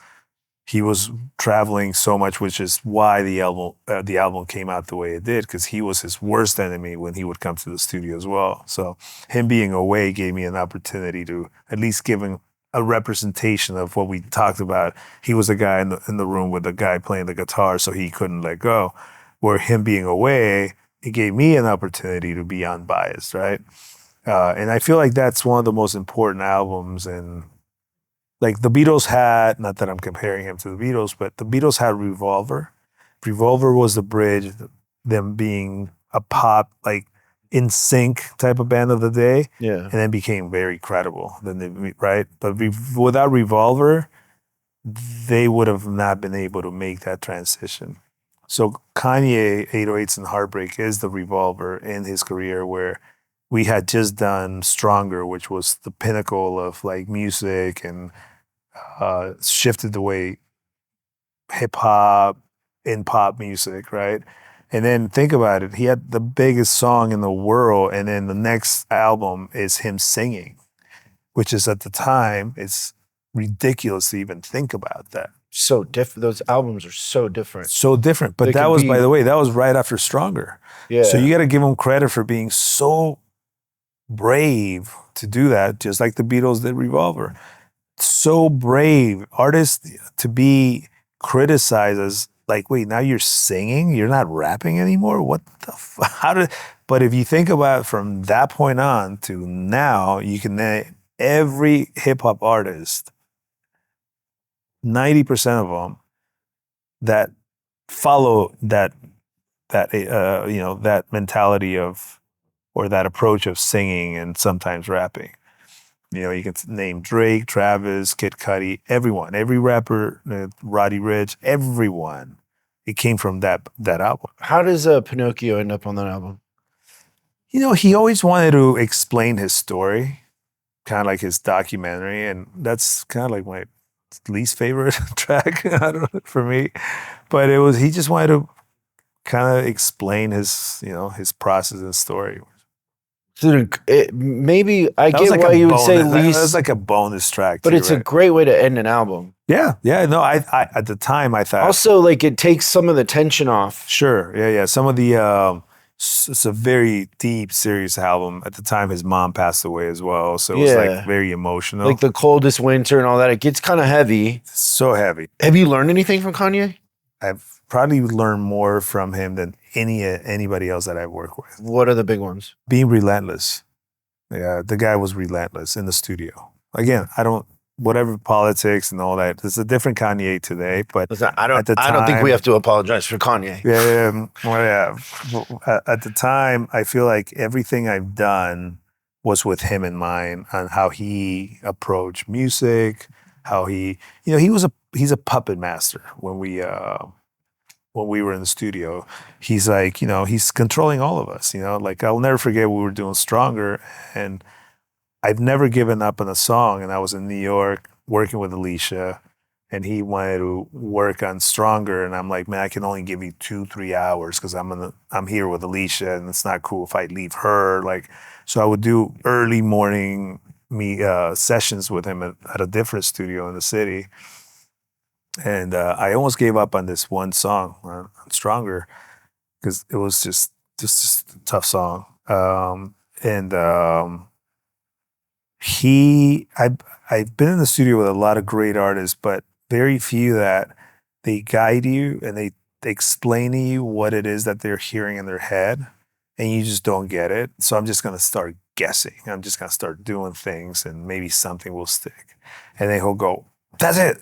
he was traveling so much, which is why the album came out the way it did, because he was his worst enemy when he would come to the studio as well. So him being away gave me an opportunity to at least give him a representation of what we talked about. He was a guy in the room with the guy playing the guitar, so he couldn't let go. Where him being away, it gave me an opportunity to be unbiased, right? And I feel like that's one of the most important albums. And like the Beatles had, not that I'm comparing him to the Beatles, but the Beatles had Revolver. Revolver was the bridge, them being a pop, like in sync type of band of the day, and then became very credible. Right? But without Revolver, they would have not been able to make that transition. So Kanye, 808s and Heartbreak is the Revolver in his career, where we had just done Stronger, which was the pinnacle of like music and shifted the way hip hop and pop music, right? And then think about it, he had the biggest song in the world, and then the next album is him singing, which is at the time, it's ridiculous to even think about that. So different. Those albums are so different. So different. But that was, by the way, that was right after Stronger. Yeah. So you got to give him credit for being so brave to do that, just like the Beatles did Revolver. So brave. Artists to be criticized as like, wait, now you're singing? You're not rapping anymore? What the but if you think about it from that point on to now, you can name every hip hop artist, 90% of them that follow that mentality of, or that approach of singing and sometimes rapping. You can name Drake, Travis, Kid Cudi, everyone, every rapper, Roddy Ricch, everyone. It came from that album. How does Pinocchio end up on that album? He always wanted to explain his story, kind of like his documentary, and that's kind of like my least favorite track for me. But he just wanted to kind of explain his process and story. So maybe I get like why you would say least. That's like a bonus track, but it's a great way to end an album. Yeah. No, I at the time I thought also like it takes some of the tension off. Sure, yeah. Some of the it's a very deep, serious album. At the time, his mom passed away as well, so it was like very emotional. Like the coldest winter and all that. It gets kind of heavy. So heavy. Have you learned anything from Kanye? I've probably learned more from him than anybody else that I've worked with. What are the big ones? Being relentless. Yeah, the guy was relentless in the studio. Again, whatever politics and all that, it's a different Kanye today, but Listen, at the I don't think we time, have to apologize for Kanye. At the time, I feel like everything I've done was with him in mind on how he approached music, how he's a puppet master when we were in the studio. He's like, he's controlling all of us, like I'll never forget we were doing Stronger, and I've never given up on a song. And I was in New York working with Alicia, and he wanted to work on Stronger. And I'm like, man, I can only give you 2-3 hours because I'm here with Alicia, and it's not cool if I leave her. Like, so I would do early morning sessions with him at a different studio in the city. And I almost gave up on this one song on Stronger because it was just a tough song. I've been in the studio with a lot of great artists, but very few that they guide you and they explain to you what it is that they're hearing in their head, and you just don't get it. So I'm just gonna start guessing. I'm just gonna start doing things, and maybe something will stick. And then he'll go, "That's it.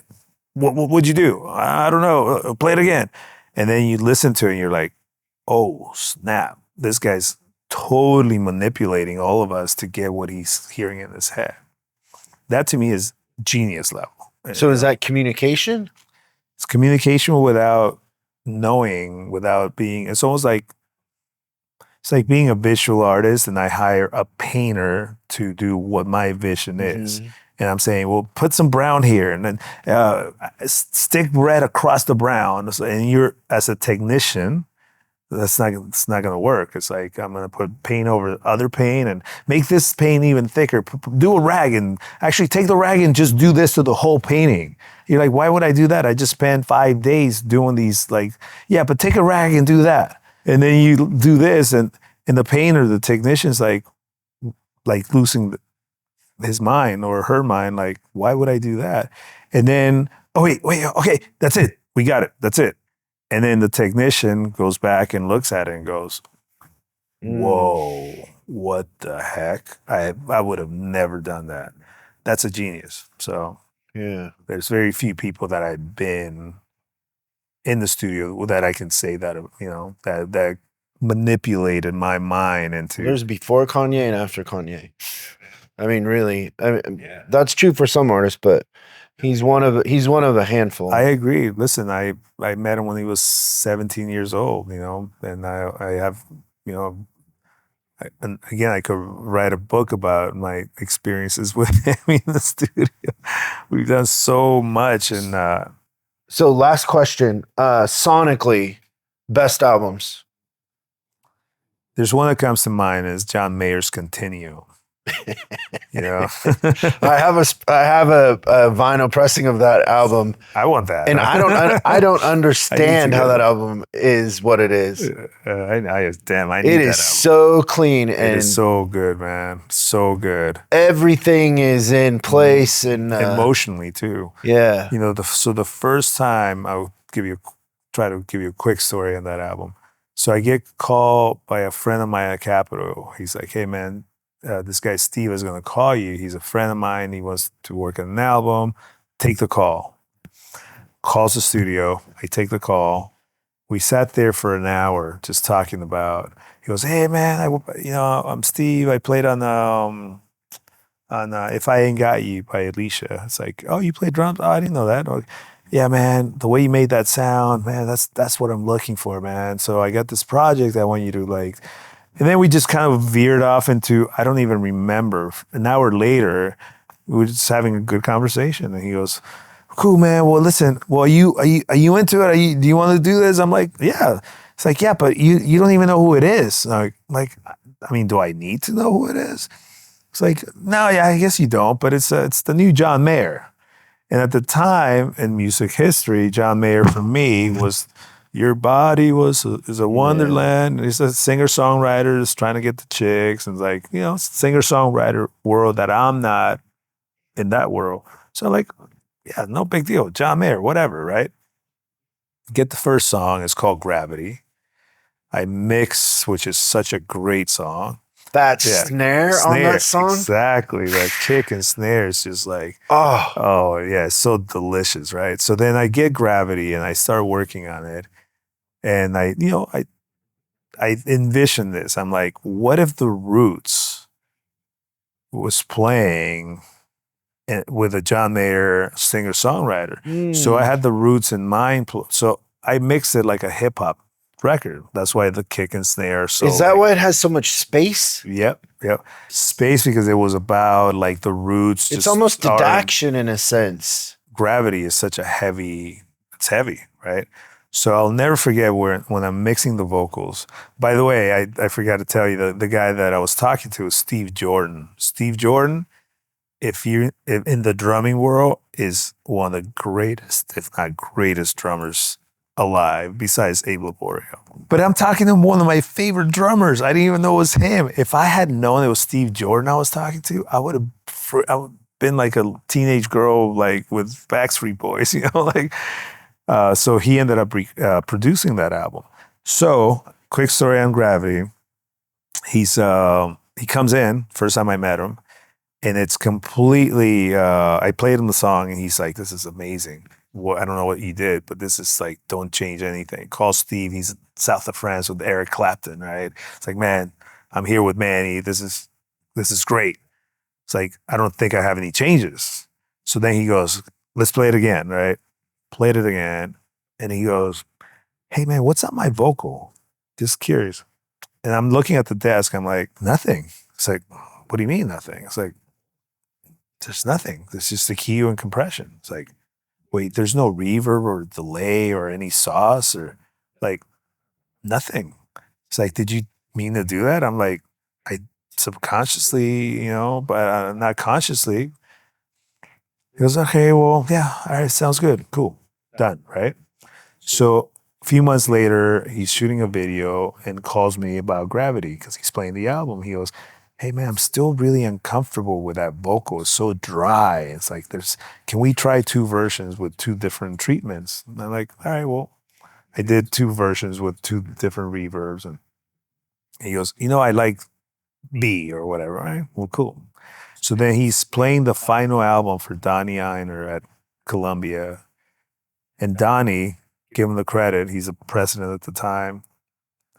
What'd you do? I don't know. Play it again." And then you listen to it, and you're like, "Oh snap! This guy's totally manipulating all of us to get what he's hearing in his head." That to me is genius level. So is that communication? It's communication without knowing, without being, it's almost like, it's like being a visual artist and I hire a painter to do what my vision is. And I'm saying, well, put some brown here and then stick red across the brown. And you're, as a technician, it's not going to work. It's like, I'm going to put paint over other paint and make this paint even thicker. Do a rag and actually take the rag and just do this to the whole painting. You're like, why would I do that? I just spent 5 days doing these, like, yeah, but take a rag and do that. And then you do this, and the painter, the technician's like losing his mind or her mind. Like, why would I do that? And then, oh, wait, okay, that's it. We got it. That's it. And then the technician goes back and looks at it and goes, whoa, what the heck? I would have never done that. That's a genius. So yeah, there's very few people that I've been in the studio that I can say that, that manipulated my mind into. There's before Kanye and after Kanye. I mean, really, that's true for some artists, but he's one of a handful. I agree. Listen, I met him when he was 17 years old, and I have, and again, I could write a book about my experiences with him in the studio. We've done so much. And so last question, sonically, best albums. There's one that comes to mind is John Mayer's Continuum. I have a vinyl pressing of that album. I want that, and I don't understand how that album is what it is. I need it that is album. So clean and it is so good, man. So good. Everything is in place and emotionally too. Yeah. So the first time I'll try to give you a quick story on that album. So I get called by a friend of mine at Capitol. He's like, "Hey man, this guy Steve is going to call you. He's a friend of mine. He wants to work on an album. Take the call." Calls the studio. I take the call. We sat there for an hour just talking about. He goes, "Hey man, I'm Steve. I played on If I Ain't Got You by Alicia." It's like, "Oh, you play drums? Oh, I didn't know that." Like, "Yeah, man, the way you made that sound, man, that's what I'm looking for, man. So I got this project I want you to like." And then we just kind of veered off into, I don't even remember. An hour later, we were just having a good conversation. And he goes, "Cool, man. Well, listen, are you into it? Do you want to do this?" I'm like, "Yeah." It's like, "Yeah, but you don't even know who it is." Like, I mean, do I need to know who it is? It's like, "No, yeah, I guess you don't, but it's the new John Mayer." And at the time in music history, John Mayer for me was, "Your body is a wonderland." Yeah. He's a singer-songwriter that's trying to get the chicks, and like, singer-songwriter world that I'm not in that world. So like, yeah, no big deal. John Mayer, whatever, right? Get the first song. It's called Gravity. I mix, which is such a great song. That snare on that song? Exactly. That kick and snare is just like, Oh, oh yeah, it's so delicious, right? So then I get Gravity and I start working on it. And I envision this. I'm like, what if the Roots was playing with a John Mayer singer-songwriter? So I had the Roots in mind. So I mixed it like a hip-hop record. That's why the kick and snare are so. Is that why it has so much space? Yep. Space, because it was about like the Roots. It's almost deduction in a sense. Gravity is such a heavy, it's heavy, right? So I'll never forget when I'm mixing the vocals. By the way, I forgot to tell you, the guy that I was talking to was Steve Jordan. Steve Jordan, if in the drumming world, is one of the greatest, if not greatest drummers alive, besides Abe Laborio. But I'm talking to one of my favorite drummers. I didn't even know it was him. If I had known it was Steve Jordan I was talking to, I would have been like a teenage girl, like with Backstreet Boys, like. So he ended up producing that album. So, quick story on Gravity. He comes in, first time I met him, and it's completely, I played him the song and he's like, this is amazing. Well, I don't know what you did, but this is like, don't change anything. Call Steve, he's south of France with Eric Clapton, right? It's like, man, I'm here with Manny. This is great. It's like, I don't think I have any changes. So then he goes, let's play it again, right? Played it again, and he goes, hey man, what's on my vocal? Just curious. And I'm looking at the desk, I'm like, nothing. It's like, what do you mean nothing? It's like, there's nothing. It's just the EQ and compression. It's like, wait, there's no reverb or delay or any sauce or like nothing. It's like, did you mean to do that? I'm like, I subconsciously, but not consciously. He goes, okay, well, yeah, all right, sounds good, cool, done, right? So a few months later, he's shooting a video and calls me about Gravity because he's playing the album. He goes, hey man, I'm still really uncomfortable with that vocal. It's so dry. It's like, can we try 2 versions with 2 different treatments? And I'm like, all right, well, I did 2 versions with 2 different reverbs. And he goes, I like B or whatever, right? Well, cool. So then he's playing the final album for Donnie Ienner at Columbia. And Donnie, give him the credit, he's a president at the time.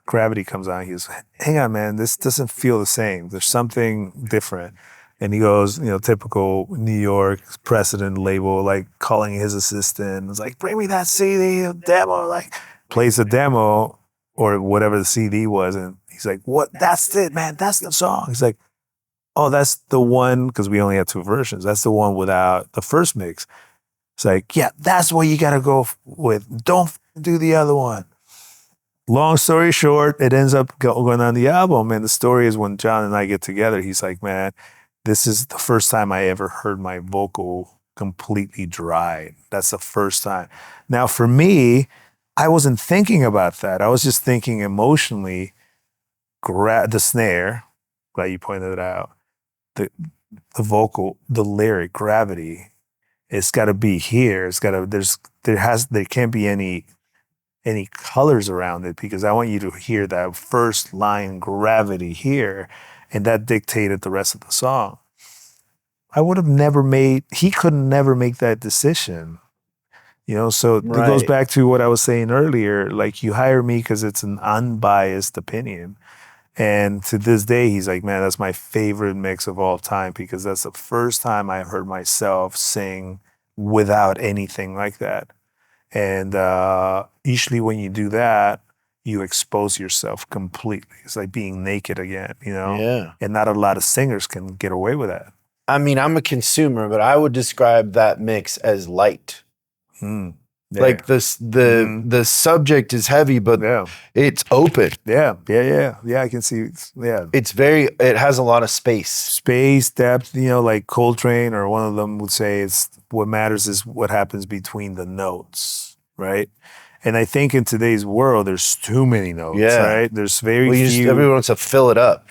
Gravity comes on, he goes, hang on, man, this doesn't feel the same. There's something different. And he goes, typical New York president label, like calling his assistant. It's like, bring me that CD, demo, like plays the demo or whatever the CD was. And he's like, what? That's it, man. That's the song. He's like, oh, that's the one, because we only had 2 versions. That's the one without the first mix. It's like, yeah, that's what you got to go with. Don't do the other one. Long story short, it ends up going on the album. And the story is when John and I get together, he's like, man, this is the first time I ever heard my vocal completely dry. That's the first time. Now, for me, I wasn't thinking about that. I was just thinking emotionally, the snare, glad you pointed it out, the vocal, the lyric, Gravity, it's got to be here. It's got to, there can't be any colors around it because I want you to hear that first line, Gravity, here, and that dictated the rest of the song. He could never make that decision. So It goes back to what I was saying earlier, like you hire me because it's an unbiased opinion. And to this day, he's like, man, that's my favorite mix of all time because that's the first time I heard myself sing without anything like that. And usually when you do that, you expose yourself completely. It's like being naked again, Yeah. And not a lot of singers can get away with that. I mean, I'm a consumer, but I would describe that mix as light. Yeah. Like the subject is heavy, but it's open. Yeah, I can see. It has a lot of space, depth. Like Coltrane or one of them would say, it's what matters is what happens between the notes, right? And I think in today's world, there's too many notes, right? There's very few. Everyone wants to fill it up.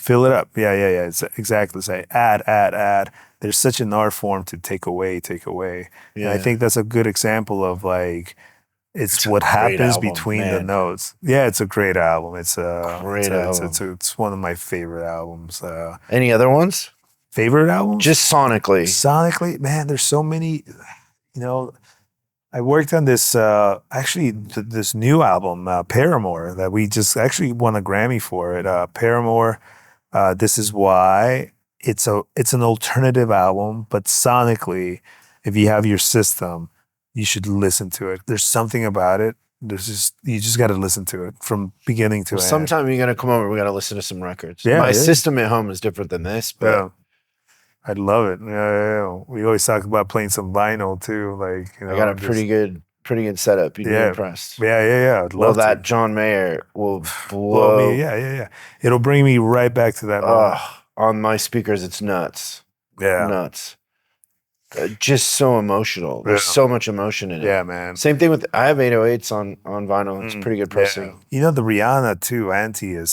Yeah. It's exactly. Say add. There's such an art form to take away. Yeah. And I think that's a good example of like It's what happens album, between man. the notes. Yeah, it's a great album. It's one of my favorite albums. Any other ones? Favorite albums? Just sonically. Sonically, man, there's so many. You know, I worked on this this new album, Paramore, that we just actually won a Grammy for it. Paramore, This Is Why. It's an alternative album, but sonically, if you have your system, you should listen to it. There's something about it. You just got to listen to it from beginning to end. Sometime you're gonna come over. We got to listen to some records. Yeah, My system at home is different than this, but yeah. I'd love it. Yeah. We always talk about playing some vinyl too. Like, you know, I got a pretty good setup. You'd be impressed. Yeah. I'd love that to. John Mayer will blow me. Yeah. It'll bring me right back to that moment. On my speakers. It's nuts. Yeah, nuts. Just so emotional. There's so much emotion in it. Yeah, man. Same thing with, I have 808s on vinyl. It's pretty good pressing. Yeah. You know, the Rihanna too,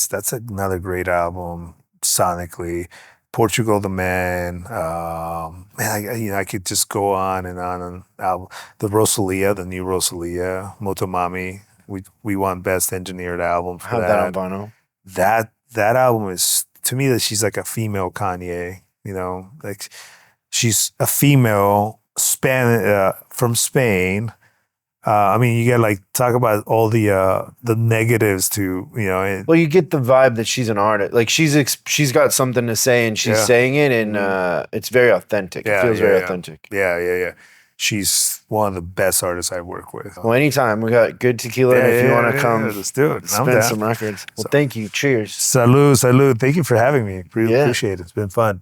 that's another great album sonically. Portugal the Man. Man, I could just go on and on. Album. The Rosalia, the new Rosalia, Motomami. We won Best Engineered Album for that. I have that on vinyl. That album is, to me, that she's like a female Kanye. You know, like she's a female from Spain. I mean, you gotta talk about all the negatives to, you know. Well, you get the vibe that she's an artist. Like she's got something to say and she's saying it, and it's very authentic. It feels very authentic. Yeah. She's one of the best artists I work with. Well, anytime. We got good tequila, and if you want to come, let's do it. Spin some records. Well, thank you. Cheers. Salud. Thank you for having me. Really appreciate it. It's been fun.